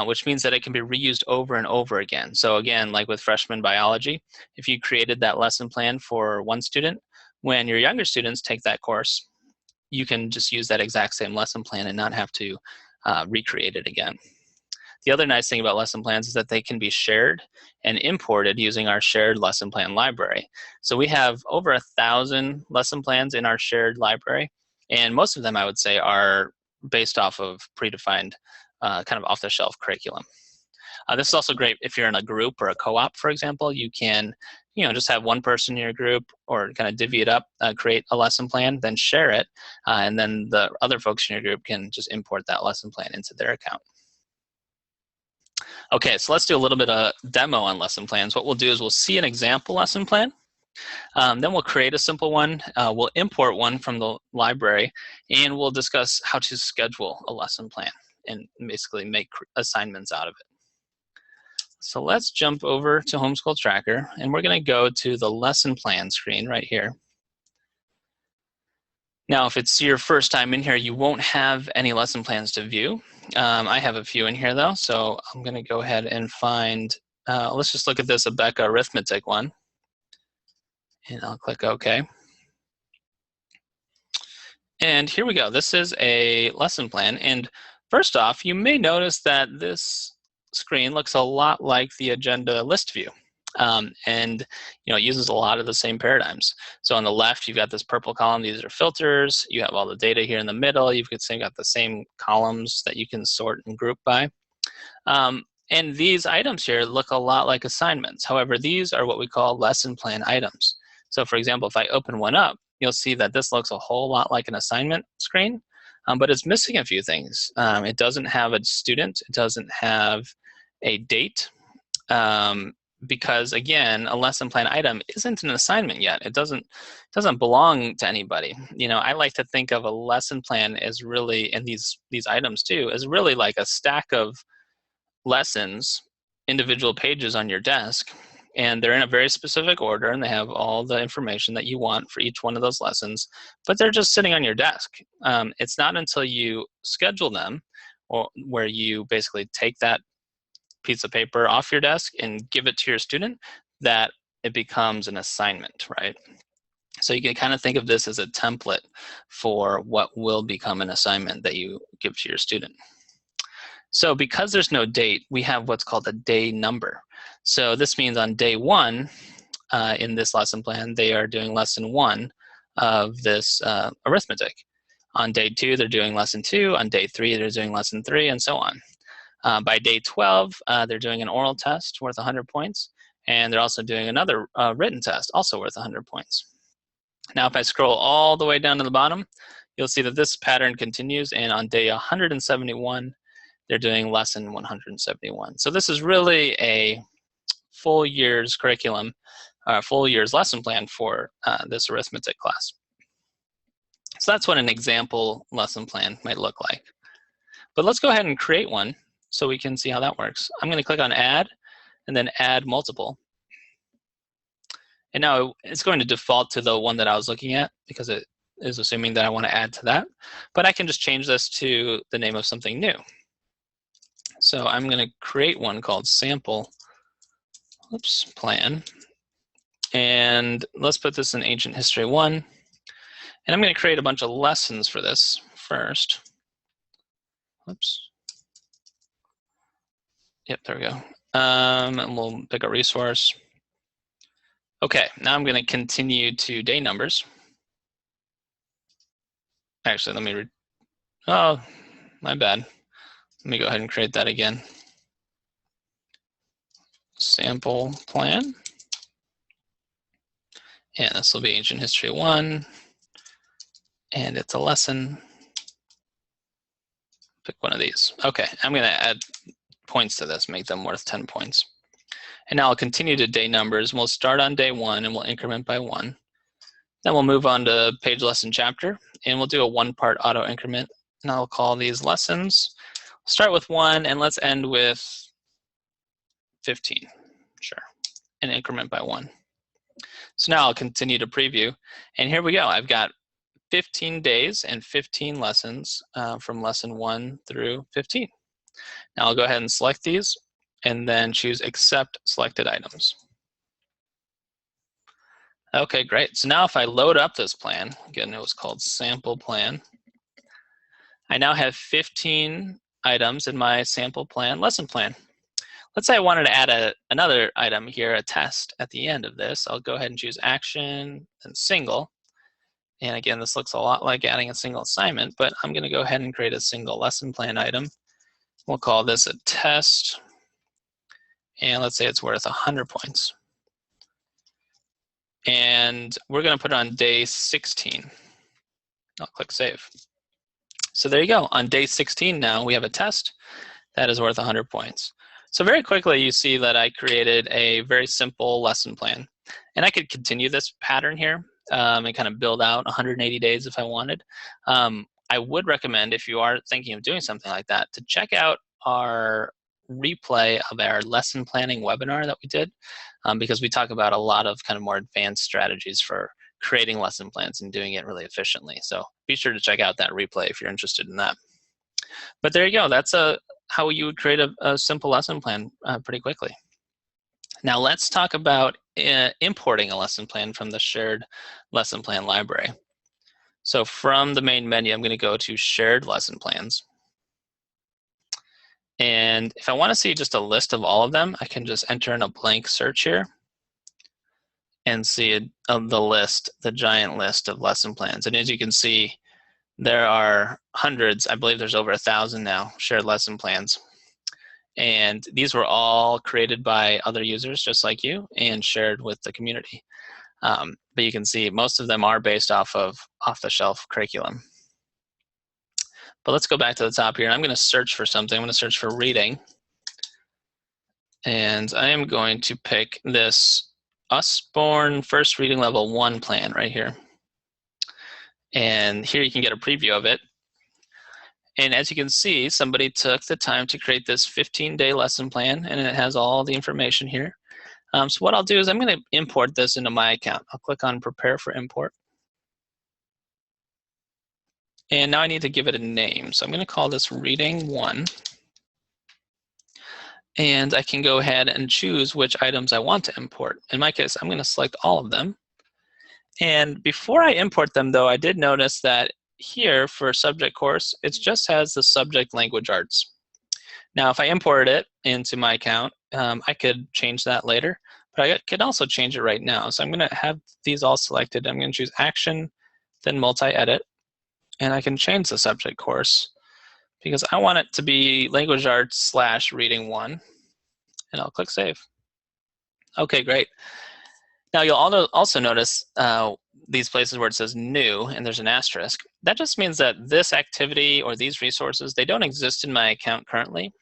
which means that it can be reused over and over again. So again, like with freshman biology, if you created that lesson plan for one student, when your younger students take that course, you can just use that exact same lesson plan and not have to recreate it again. The other nice thing about lesson plans is that they can be shared and imported using our shared lesson plan library. So we have over 1,000 lesson plans in our shared library. And most of them, I would say, are based off of predefined kind of off-the-shelf curriculum. This is also great if you're in a group or a co-op, for example. You can just have one person in your group or kind of divvy it up, create a lesson plan, then share it, and then the other folks in your group can just import that lesson plan into their account. Okay, so let's do a little bit of demo on lesson plans. What we'll do is we'll see an example lesson plan. Then we'll create a simple one. We'll import one from the library, and we'll discuss how to schedule a lesson plan and basically make assignments out of it. So let's jump over to Homeschool Tracker, and we're going to go to the lesson plan screen right here. Now, if it's your first time in here, you won't have any lesson plans to view. I have a few in here, though, so I'm going to go ahead and find, let's just look at this Abeka arithmetic one, and I'll click OK. And here we go. This is a lesson plan, and first off, you may notice that this screen looks a lot like the agenda list view. And it uses a lot of the same paradigms. So on the left, you've got this purple column. These are filters. You have all the data here in the middle. You've got the same columns that you can sort and group by. And these items here look a lot like assignments. However, these are what we call lesson plan items. So for example, if I open one up, you'll see that this looks a whole lot like an assignment screen, but it's missing a few things. It doesn't have a student. It doesn't have a date. Because again, a lesson plan item isn't an assignment yet. It doesn't belong to anybody. I like to think of a lesson plan as really, and these items too, as really like a stack of lessons, individual pages on your desk, and they're in a very specific order, and they have all the information that you want for each one of those lessons, but they're just sitting on your desk. It's not until you schedule them, or where you basically take that piece of paper off your desk and give it to your student, that it becomes an assignment, right? So you can kind of think of this as a template for what will become an assignment that you give to your student. So because there's no date, we have what's called a day number. So this means on day 1 in this lesson plan, they are doing lesson 1 of this arithmetic. On day 2, they're doing lesson 2. On day 3, they're doing lesson 3, and so on. By day 12, they're doing an oral test worth 100 points, and they're also doing another written test, also worth 100 points. Now, if I scroll all the way down to the bottom, you'll see that this pattern continues, and on day 171, they're doing lesson 171. So this is really a full year's curriculum, full year's lesson plan for this arithmetic class. So that's what an example lesson plan might look like. But let's go ahead and create one, so we can see how that works. I'm going to click on Add, and then Add Multiple. And now it's going to default to the one that I was looking at, because it is assuming that I want to add to that. But I can just change this to the name of something new. So I'm going to create one called Sample Plan. And let's put this in Ancient History 1. And I'm going to create a bunch of lessons for this first. Oops. Yep, there we go. And we'll pick a resource. Okay, now I'm going to continue to day numbers. Actually, let me oh, my bad. Let me go ahead and create that again. Sample plan. And this will be Ancient History 1. And it's a lesson. Pick one of these. Okay, I'm going to add points to this, make them worth 10 points. And now I'll continue to day numbers, and we'll start on day 1, and we'll increment by 1. Then we'll move on to page, lesson, chapter, and we'll do a 1-part auto increment. And I'll call these lessons. Start with 1, and let's end with 15. Sure. And increment by 1. So now I'll continue to preview, and here we go. I've got 15 days and 15 lessons from lesson 1 through 15. Now I'll go ahead and select these, and then choose Accept Selected Items. Okay, great. So now if I load up this plan, again, it was called Sample Plan. I now have 15 items in my sample plan, lesson plan. Let's say I wanted to add another item here, a test at the end of this. I'll go ahead and choose Action and Single. And again, this looks a lot like adding a single assignment, but I'm going to go ahead and create a single lesson plan item. We'll call this a test. And let's say it's worth 100 points. And we're going to put it on day 16. I'll click Save. So there you go. On day 16 now, we have a test that is worth 100 points. So very quickly, you see that I created a very simple lesson plan. And I could continue this pattern here and kind of build out 180 days if I wanted. I would recommend, if you are thinking of doing something like that, to check out our replay of our lesson planning webinar that we did, because we talk about a lot of kind of more advanced strategies for creating lesson plans and doing it really efficiently. So be sure to check out that replay if you're interested in that. But there you go. That's how you would create a simple lesson plan pretty quickly. Now let's talk about importing a lesson plan from the shared lesson plan library. So from the main menu, I'm going to go to Shared Lesson Plans. And if I want to see just a list of all of them, I can just enter in a blank search here and see the list, the giant list of lesson plans. And as you can see, there are hundreds, I believe there's over 1,000 now, shared lesson plans. And these were all created by other users just like you and shared with the community. But you can see most of them are based off of off-the-shelf curriculum. But let's go back to the top here. I'm going to search for something. I'm going to search for reading. And I am going to pick this Usborne First Reading Level 1 plan right here. And here you can get a preview of it. And as you can see, somebody took the time to create this 15-day lesson plan, and it has all the information here. So what I'll do is I'm going to import this into my account. I'll click on Prepare for Import. And now I need to give it a name. So I'm going to call this Reading 1. And I can go ahead and choose which items I want to import. In my case, I'm going to select all of them. And before I import them, though, I did notice that here for subject course, it just has the subject language arts. Now, if I imported it into my account, I could change that later, but I could also change it right now. So I'm going to have these all selected. I'm going to choose Action, then Multi-Edit, and I can change the subject course because I want it to be Language Arts / Reading 1, and I'll click Save. Okay, great. Now you'll also notice these places where it says New and there's an asterisk. That just means that this activity or these resources, they don't exist in my account currently.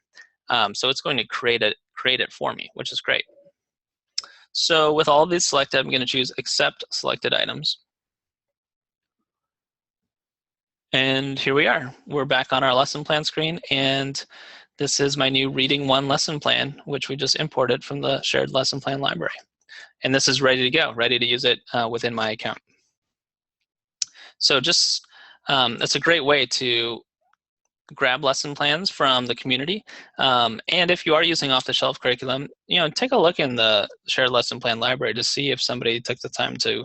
So it's going to create it for me, which is great. So with all of these selected, I'm going to choose Accept Selected Items. And here we are. We're back on our lesson plan screen, and this is my new Reading 1 lesson plan, which we just imported from the shared lesson plan library. And this is ready to go, ready to use it within my account. So just, that's a great way to grab lesson plans from the community. And if you are using off-the-shelf curriculum, take a look in the shared lesson plan library to see if somebody took the time to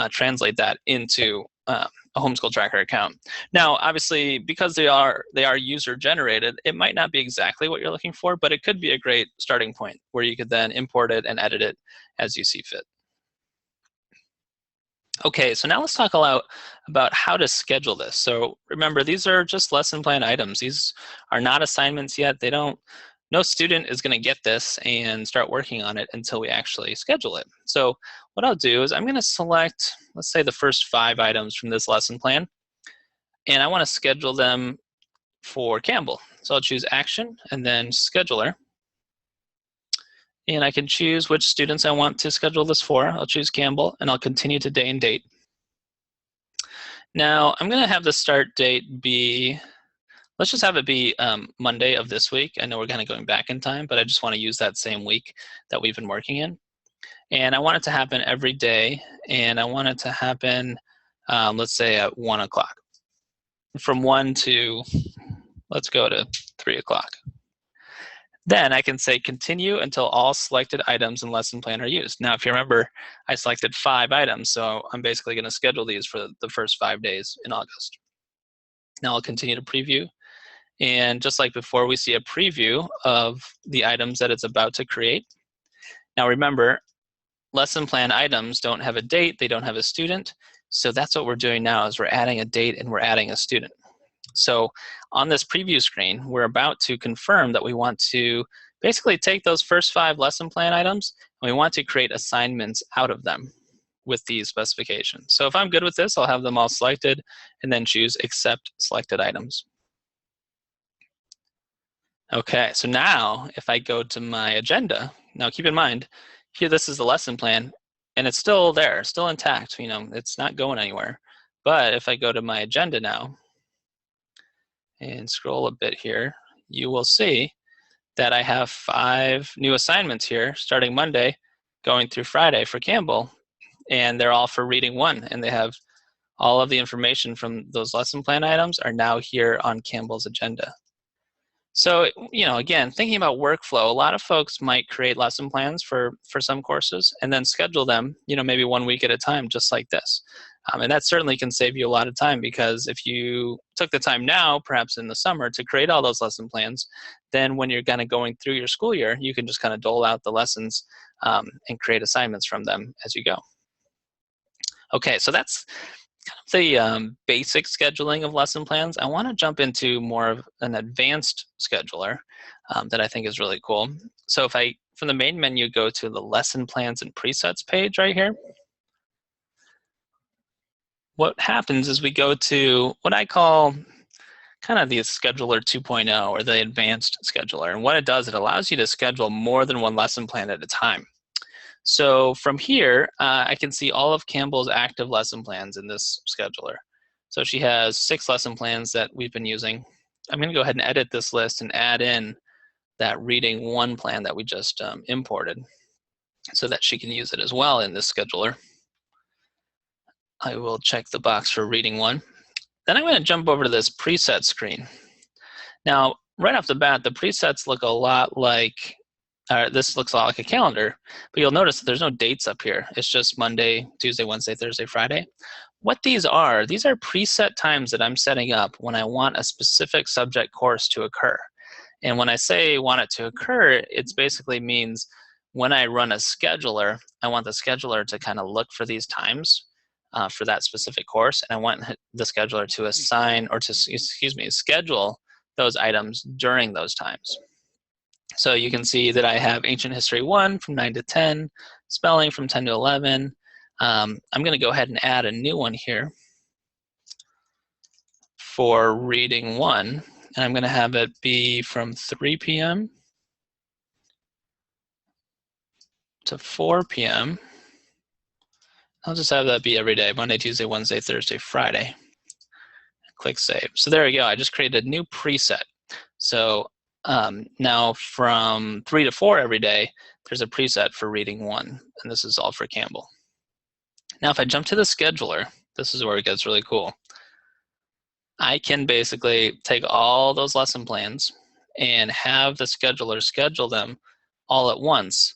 translate that into a Homeschool Tracker account. Now, obviously, because they are user generated, it might not be exactly what you're looking for, but it could be a great starting point where you could then import it and edit it as you see fit. Okay, so now let's talk about how to schedule this. So remember, these are just lesson plan items. These are not assignments yet. No student is going to get this and start working on it until we actually schedule it. So what I'll do is I'm going to select, let's say, the first 5 items from this lesson plan, and I want to schedule them for Campbell. So I'll choose Action and then Scheduler. And I can choose which students I want to schedule this for. I'll choose Campbell, and I'll continue to day and date. Now, I'm going to have the start date be, let's just have it be Monday of this week. I know we're kind of going back in time, but I just want to use that same week that we've been working in. And I want it to happen every day, and I want it to happen, let's say, at 1 o'clock. From 1 to, let's go to 3 o'clock. Then I can say continue until all selected items in lesson plan are used. Now, if you remember, I selected 5 items, so I'm basically going to schedule these for the first 5 days in August. Now I'll continue to preview. And just like before, we see a preview of the items that it's about to create. Now remember, lesson plan items don't have a date, they don't have a student. So that's what we're doing now, is we're adding a date and we're adding a student. So on this preview screen, we're about to confirm that we want to basically take those first 5 lesson plan items and we want to create assignments out of them with these specifications. So if I'm good with this, I'll have them all selected and then choose Accept Selected Items. Okay, so now if I go to my agenda, now keep in mind, here this is the lesson plan, and it's still there, still intact, it's not going anywhere. But if I go to my agenda now and scroll a bit here, you will see that I have 5 new assignments here starting Monday, going through Friday for Campbell, and they're all for reading 1, and they have all of the information from those lesson plan items are now here on Campbell's agenda. So, again, thinking about workflow, a lot of folks might create lesson plans for some courses and then schedule them, maybe 1 week at a time, just like this. And that certainly can save you a lot of time, because if you took the time now, perhaps in the summer, to create all those lesson plans, then when you're kind of going through your school year, you can just kind of dole out the lessons and create assignments from them as you go. Okay, so that's the basic scheduling of lesson plans. I want to jump into more of an advanced scheduler that I think is really cool. So if I, from the main menu, go to the lesson plans and presets page right here, what happens is we go to what I call kind of the scheduler 2.0, or the advanced scheduler. And what it does, it allows you to schedule more than one lesson plan at a time. So from here, I can see all of Campbell's active lesson plans in this scheduler. So she has 6 lesson plans that we've been using. I'm going to go ahead and edit this list and add in that reading 1 plan that we just imported, so that she can use it as well in this scheduler. I will check the box for reading 1. Then I'm going to jump over to this preset screen. Now, right off the bat, the presets look a lot like this looks a lot like a calendar, but you'll notice that there's no dates up here. It's just Monday, Tuesday, Wednesday, Thursday, Friday. What these are preset times that I'm setting up when I want a specific subject course to occur. And when I say want it to occur, it basically means when I run a scheduler, I want the scheduler to kind of look for these times for that specific course, and I want the scheduler to assign, or to, schedule those items during those times. So you can see that I have Ancient History 1 from 9 to 10, Spelling from 10 to 11. I'm going to go ahead and add a new one here for Reading 1, and I'm going to have it be from 3 p.m. to 4 p.m. I'll just have that be every day, Monday, Tuesday, Wednesday, Thursday, Friday. Click Save. So there we go. I just created a new preset. So now from 3 to 4 every day, there's a preset for Reading 1, and this is all for Campbell. Now if I jump to the scheduler, this is where it gets really cool. I can basically take all those lesson plans and have the scheduler schedule them all at once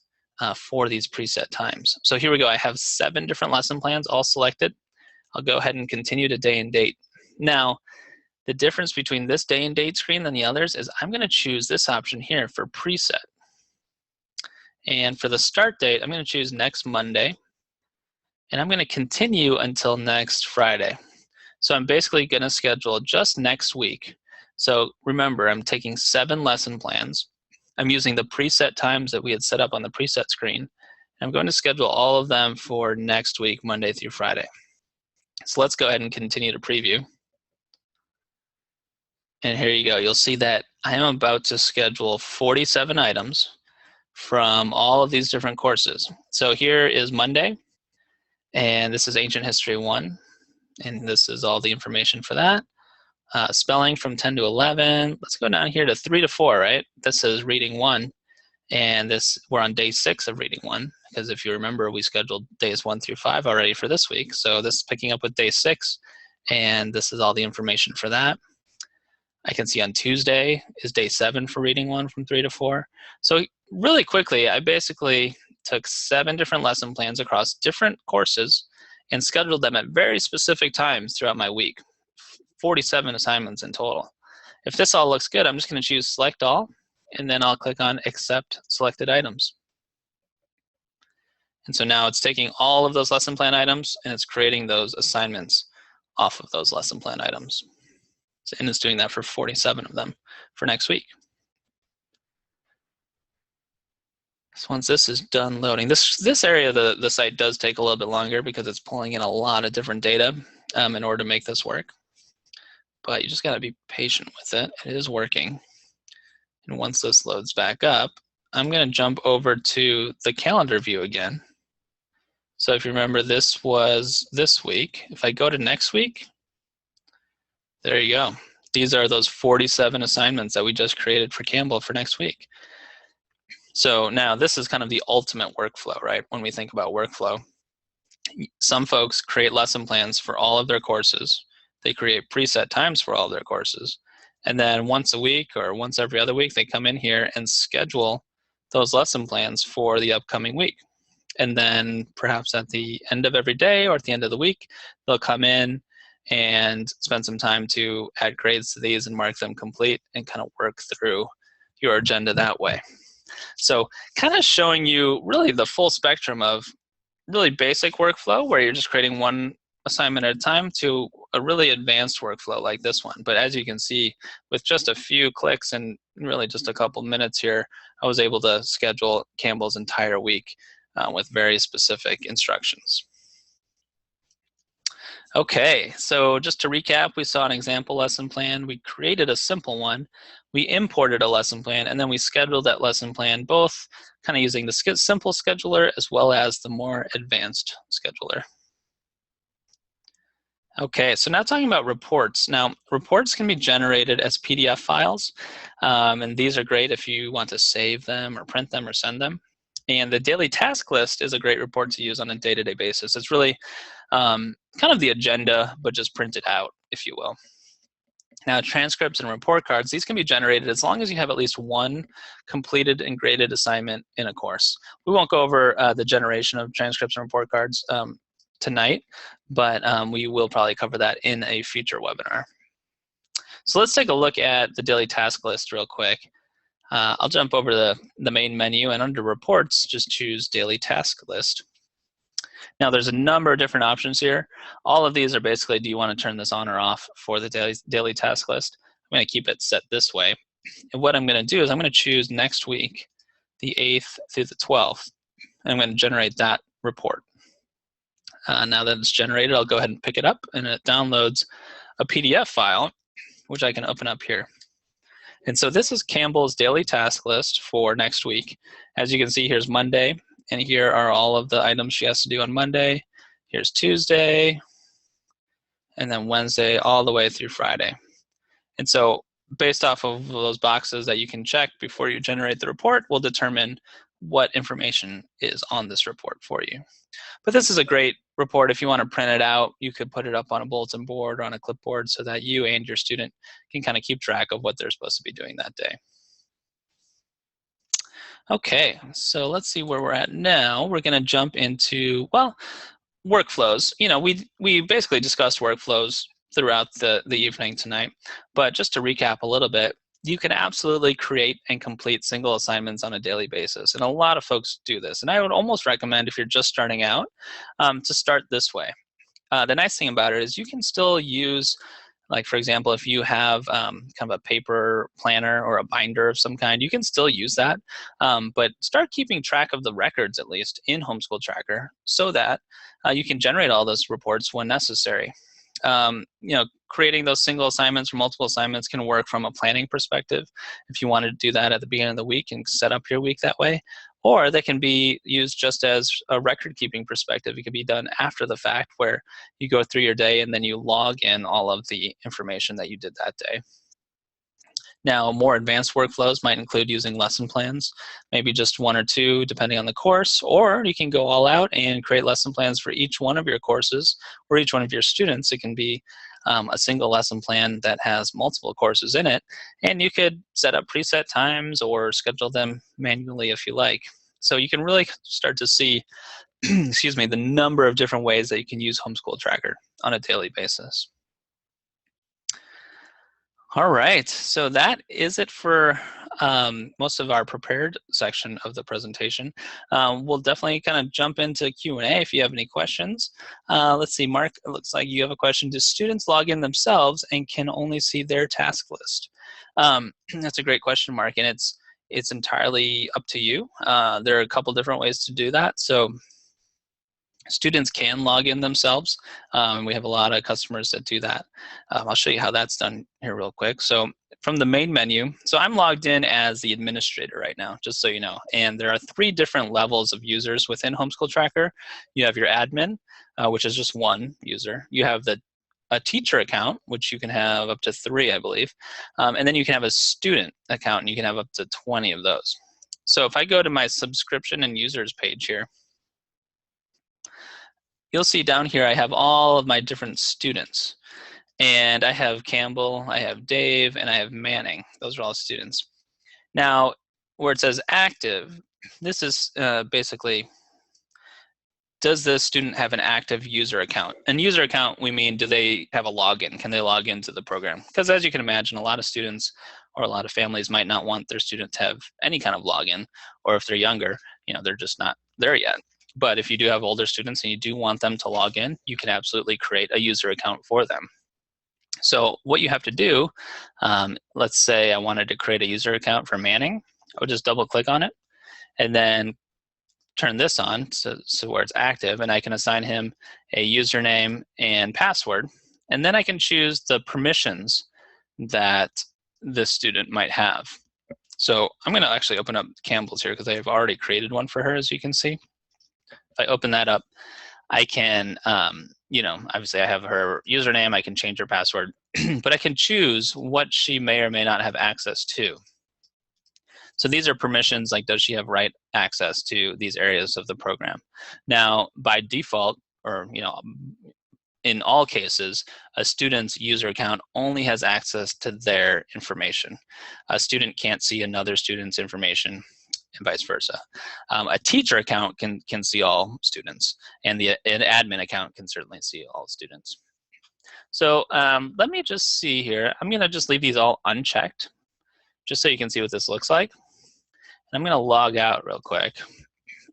for these preset times. So here we go. I have 7 different lesson plans all selected. I'll go ahead and continue to day and date. Now, the difference between this day and date screen and the others is I'm going to choose this option here for preset. And for the start date, I'm going to choose next Monday. And I'm going to continue until next Friday. So I'm basically going to schedule just next week. So remember, I'm taking 7 lesson plans. I'm using the preset times that we had set up on the preset screen. I'm going to schedule all of them for next week, Monday through Friday. So let's go ahead and continue to preview. And here you go. You'll see that I am about to schedule 47 items from all of these different courses. So here is Monday, and this is Ancient History 1, and this is all the information for that. Spelling from 10 to 11. Let's go down here to 3 to 4, right? This is Reading 1, and we're on day 6 of Reading 1, because if you remember, we scheduled days 1 through 5 already for this week. So this is picking up with day 6, and this is all the information for that. I can see on Tuesday is day 7 for Reading 1 from 3 to 4. So really quickly, I basically took 7 different lesson plans across different courses and scheduled them at very specific times throughout my week. 47 assignments in total. If this all looks good, I'm just going to choose Select All, and then I'll click on Accept Selected Items. And so now it's taking all of those lesson plan items and it's creating those assignments off of those lesson plan items. And it's doing that for 47 of them for next week. So once this is done loading, this area of the site does take a little bit longer because it's pulling in a lot of different data in order to make this work. But you just got to be patient with it. It is working. And once this loads back up, I'm going to jump over to the calendar view again. So if you remember, this was this week. If I go to next week, there you go. These are those 47 assignments that we just created for Campbell for next week. So now this is kind of the ultimate workflow, right? When we think about workflow, some folks create lesson plans for all of their courses. They create preset times for all of their courses. And then once a week or once every other week, they come in here and schedule those lesson plans for the upcoming week. And then perhaps at the end of every day or at the end of the week, they'll come in and spend some time to add grades to these and mark them complete and kind of work through your agenda that way. So kind of showing you really the full spectrum of really basic workflow where you're just creating one assignment at a time to a really advanced workflow like this one. But as you can see, with just a few clicks and really just a couple minutes here, I was able to schedule Campbell's entire week with very specific instructions. Okay, so just to recap, we saw an example lesson plan. We created a simple one. We imported a lesson plan, and then we scheduled that lesson plan, both kind of using the simple scheduler as well as the more advanced scheduler. Okay, so now talking about reports. Now, reports can be generated as PDF files, and these are great if you want to save them or print them or send them. And the daily task list is a great report to use on a day-to-day basis. It's really kind of the agenda, but just printed out, if you will. Now, transcripts and report cards, these can be generated as long as you have at least one completed and graded assignment in a course. We won't go over the generation of transcripts and report cards tonight, but we will probably cover that in a future webinar. So let's take a look at the daily task list real quick. I'll jump over to the main menu, and under reports, just choose daily task list. Now there's a number of different options here. All of these are basically, do you want to turn this on or off for the daily task list? I'm going to keep it set this way. And what I'm going to do is I'm going to choose next week, the 8th through the 12th. And I'm going to generate that report. Now that it's generated, I'll go ahead and pick it up, and it downloads a PDF file, which I can open up here. And so this is Campbell's daily task list for next week. As you can see, here's Monday, and here are all of the items she has to do on Monday. Here's Tuesday, and then Wednesday, all the way through Friday. And so based off of those boxes that you can check before you generate the report will determine what information is on this report for you. But this is a great report. If you want to print it out, you could put it up on a bulletin board or on a clipboard so that you and your student can kind of keep track of what they're supposed to be doing that day. Okay, so let's see where we're at now. We're going to jump into, well, workflows. You know, we basically discussed workflows throughout the evening tonight, but just to recap a little bit, you can absolutely create and complete single assignments on a daily basis. And a lot of folks do this. And I would almost recommend, if you're just starting out, to start this way. The nice thing about it is you can still use, like for example, if you have kind of a paper planner or a binder of some kind, you can still use that. But start keeping track of the records, at least in Homeschool Tracker, so that you can generate all those reports when necessary. You know, creating those single assignments or multiple assignments can work from a planning perspective if you wanted to do that at the beginning of the week and set up your week that way. Or they can be used just as a record keeping perspective. It can be done after the fact where you go through your day and then you log in all of the information that you did that day. Now, more advanced workflows might include using lesson plans, maybe just one or two depending on the course, or you can go all out and create lesson plans for each one of your courses or each one of your students. It can be a single lesson plan that has multiple courses in it, and you could set up preset times or schedule them manually if you like. So you can really start to see excuse me, the number of different ways that you can use Homeschool Tracker on a daily basis. All right, so that is it for most of our prepared section of the presentation. We'll definitely kind of jump into Q&A if you have any questions. Let's see, Mark, it looks like you have a question. Do students log in themselves and can only see their task list? That's a great question, Mark, and it's entirely up to you. There are a couple different ways to do that. So students can log in themselves. We have a lot of customers that do that. I'll show you how that's done here real quick. So from the main menu, so I'm logged in as the administrator right now, just so you know. And there are 3 different levels of users within Homeschool Tracker. You have your admin, which is just 1 user. You have a teacher account, which you can have up to 3, I believe. And then you can have a student account, and you can have up to 20 of those. So if I go to my subscription and users page here, you'll see down here I have all of my different students. And I have Campbell, I have Dave, and I have Manning. Those are all students. Now, where it says active, this is basically, does the student have an active user account? And user account, we mean, do they have a login? Can they log into the program? Because as you can imagine, a lot of students or a lot of families might not want their student to have any kind of login, or if they're younger, they're just not there yet. But if you do have older students and you do want them to log in, you can absolutely create a user account for them. So what you have to do, let's say I wanted to create a user account for Manning. I would just double click on it and then turn this on so where it's active, and I can assign him a username and password. And then I can choose the permissions that this student might have. So I'm going to actually open up Campbell's here because I've already created one for her, as you can see. If I open that up, I can, obviously I have her username, I can change her password, but I can choose what she may or may not have access to. So these are permissions, like does she have right access to these areas of the program? Now, by default, or in all cases, a student's user account only has access to their information. A student can't see another student's information, and vice versa. A teacher account can see all students, and an admin account can certainly see all students. So let me just see here. I'm going to just leave these all unchecked, just so you can see what this looks like. And I'm going to log out real quick.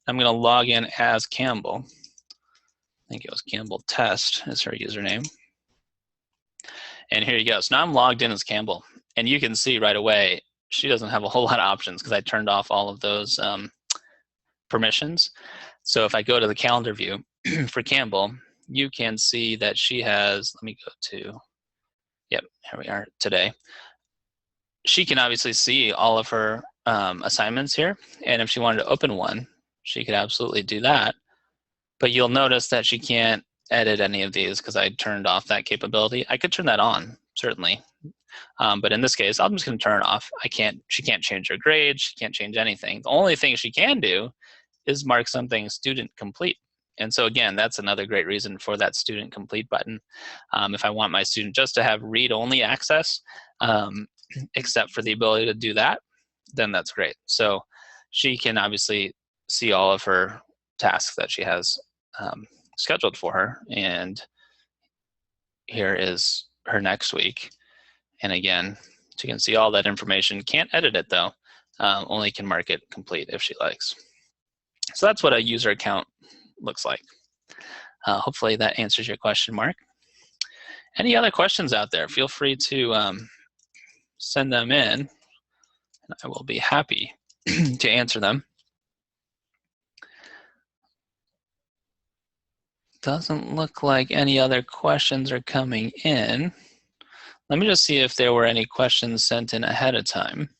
I'm going to log in as Campbell. I think it was Campbell Test is her username. And here you go. So now I'm logged in as Campbell, and you can see right away she doesn't have a whole lot of options because I turned off all of those permissions. So if I go to the calendar view for Campbell, you can see that she has, let me go to, yep, here we are today. She can obviously see all of her assignments here. And if she wanted to open one, she could absolutely do that. But you'll notice that she can't edit any of these because I turned off that capability. I could turn that on, certainly. But in this case, I'm just going to turn it off. She can't change her grade. She can't change anything. The only thing she can do is mark something student complete. And so again, that's another great reason for that student complete button. If I want my student just to have read-only access, except for the ability to do that, then that's great. So she can obviously see all of her tasks that she has scheduled for her. And here is her next week. And again, she can see all that information. Can't edit it though, only can mark it complete if she likes. So that's what a user account looks like. Hopefully that answers your question, Mark. Any other questions out there? Feel free to send them in, and I will be happy to answer them. Doesn't look like any other questions are coming in. Let me just see if there were any questions sent in ahead of time.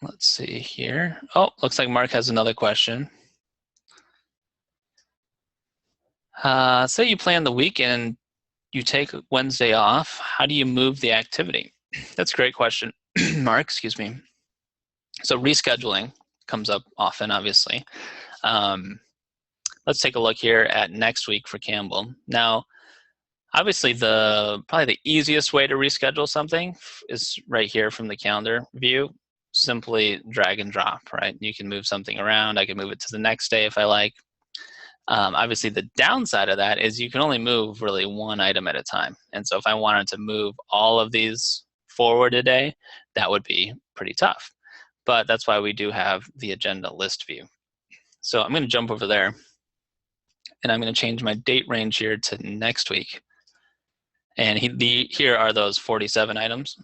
Let's see here. Oh, looks like Mark has another question. Say you plan the weekend, you take Wednesday off. How do you move the activity? That's a great question, Mark, excuse me. So rescheduling comes up often, obviously. Let's take a look here at next week for Campbell. Now, obviously, probably the easiest way to reschedule something is right here from the calendar view. Simply drag and drop, right? You can move something around. I can move it to the next day if I like. Obviously, the downside of that is you can only move really one item at a time. And so if I wanted to move all of these forward a day, that would be pretty tough. But that's why we do have the agenda list view. So I'm going to jump over there, and I'm going to change my date range here to next week. And here are those 47 items,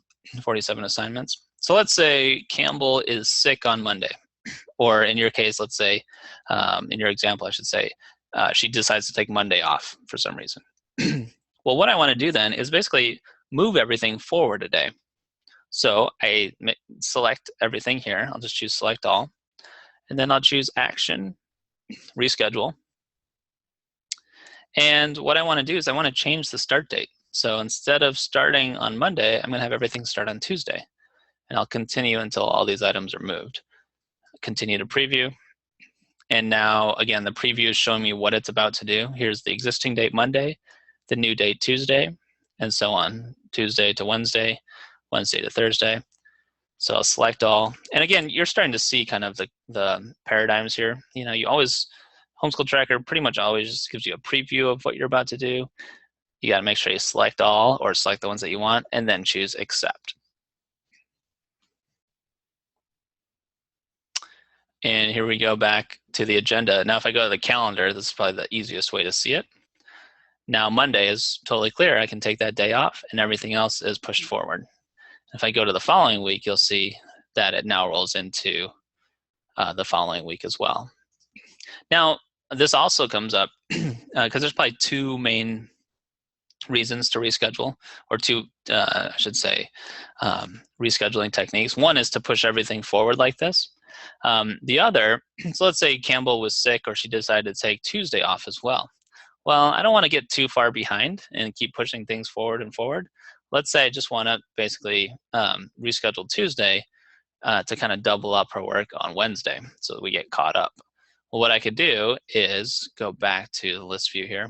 47 assignments. So let's say Campbell is sick on Monday. Or in your case, let's say, in your example, I should say, she decides to take Monday off for some reason. Well, what I want to do then is basically move everything forward a day. So I select everything here. I'll just choose select all, and then I'll choose action, reschedule. And what I want to do is I want to change the start date. So instead of starting on Monday, I'm going to have everything start on Tuesday. And I'll continue until all these items are moved. Continue to preview. And now, again, the preview is showing me what it's about to do. Here's the existing date the new date Tuesday, and so on. Tuesday to Wednesday, Wednesday to Thursday. So I'll select all. And again, you're starting to see kind of the paradigms here. You always, Homeschool Tracker pretty much always gives you a preview of what you're about to do. You got to make sure you select all, or select the ones that you want, and then choose accept. And here we go back to the agenda. Now, if I go to the calendar, this is probably the easiest way to see it. Now, Monday is totally clear. I can take that day off, and everything else is pushed forward. If I go to the following week, you'll see that it now rolls into the following week as well. Now, this also comes up because there's probably two main reasons to reschedule, or two, I should say, rescheduling techniques. One is to push everything forward like this. The other, so let's say Campbell was sick, or she decided to take Tuesday off as well. Well, I don't want to get too far behind and keep pushing things forward and forward. Let's say I just want to basically reschedule Tuesday to kind of double up her work on Wednesday so that we get caught up. Well, what I could do is go back to the list view here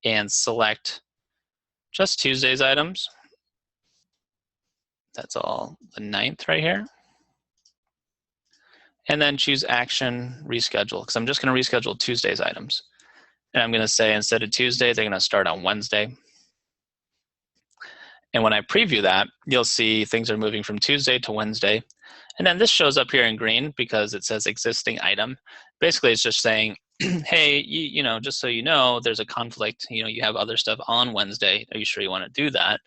and select just Tuesday's items. That's all the 9th right here. And then choose action, reschedule, because I'm just going to reschedule Tuesday's items. And I'm going to say instead of Tuesday, they're going to start on Wednesday. And when I preview that, you'll see things are moving from Tuesday to Wednesday. And then this shows up here in green because it says existing item. Basically, it's just saying, hey, just so you know, there's a conflict. You have other stuff on Wednesday. Are you sure you want to do that?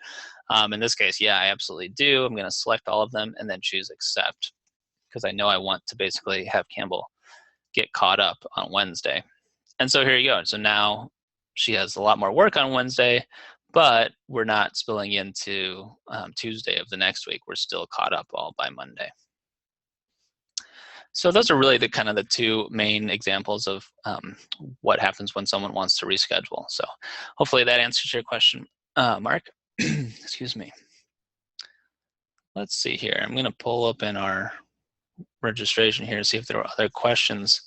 In this case, yeah, I absolutely do. I'm going to select all of them and then choose accept, because I know I want to basically have Campbell get caught up on Wednesday. And so here you go. So now she has a lot more work on Wednesday, but we're not spilling into Tuesday of the next week. We're still caught up all by Monday. So those are really the two main examples of what happens when someone wants to reschedule. So hopefully that answers your question, Mark. Excuse me. Let's see here. I'm going to pull up in our registration here, see if there are other questions.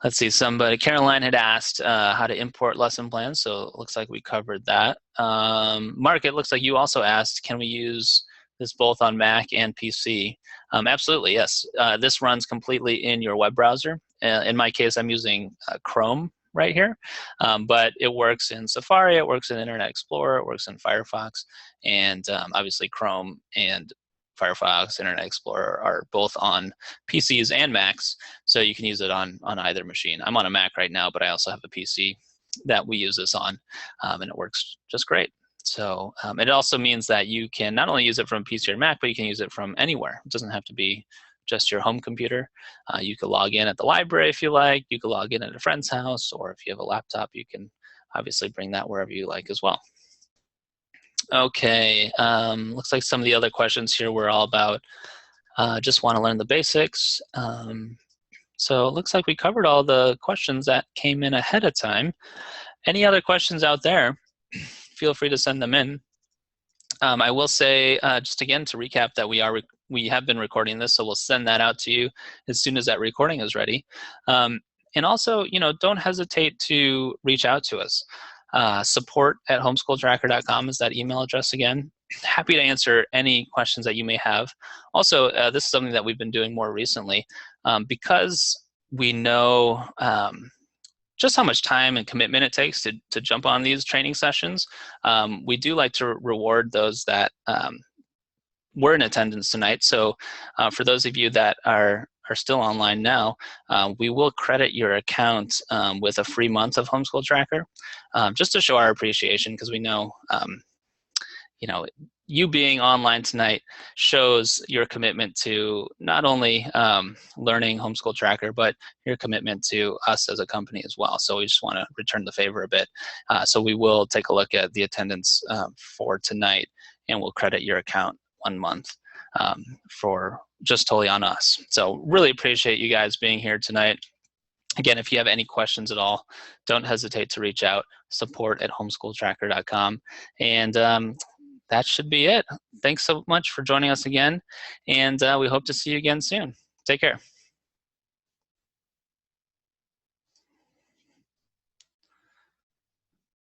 Let's see, Caroline had asked how to import lesson plans, so it looks like we covered that. Mark, it looks like you also asked, can we use this both on Mac and PC? Absolutely, yes. This runs completely in your web browser. In my case, I'm using Chrome right here, but it works in Safari, it works in Internet Explorer, it works in Firefox, and obviously Chrome and Firefox, Internet Explorer are both on PCs and Macs, so you can use it on either machine. I'm on a Mac right now, but I also have a PC that we use this on, and it works just great. So it also means that you can not only use it from PC or Mac, but you can use it from anywhere. It doesn't have to be just your home computer. You could log in at the library if you like. You could log in at a friend's house, or if you have a laptop, you can obviously bring that wherever you like as well. Okay, looks like some of the other questions here were all about just want to learn the basics. So it looks like we covered all the questions that came in ahead of time. Any other questions out there? Feel free to send them in. I will say, just again to recap, that we have been recording this, so we'll send that out to you as soon as that recording is ready. And also, don't hesitate to reach out to us. Support@homeschooltracker.com is that email address again. Happy to answer any questions that you may have. Also, this is something that we've been doing more recently because we know just how much time and commitment it takes to jump on these training sessions. We do like to reward those that were in attendance tonight. So for those of you that are still online now, we will credit your account with a free month of Homeschool Tracker, just to show our appreciation, because we know, you being online tonight shows your commitment to not only learning Homeschool Tracker, but your commitment to us as a company as well. So we just want to return the favor a bit. So we will take a look at the attendance for tonight, and we'll credit your account 1 month for just totally on us. So really appreciate you guys being here tonight. Again, if you have any questions at all, don't hesitate to reach out, support@homeschooltracker.com. And that should be it. Thanks so much for joining us again, and we hope to see you again soon. Take care.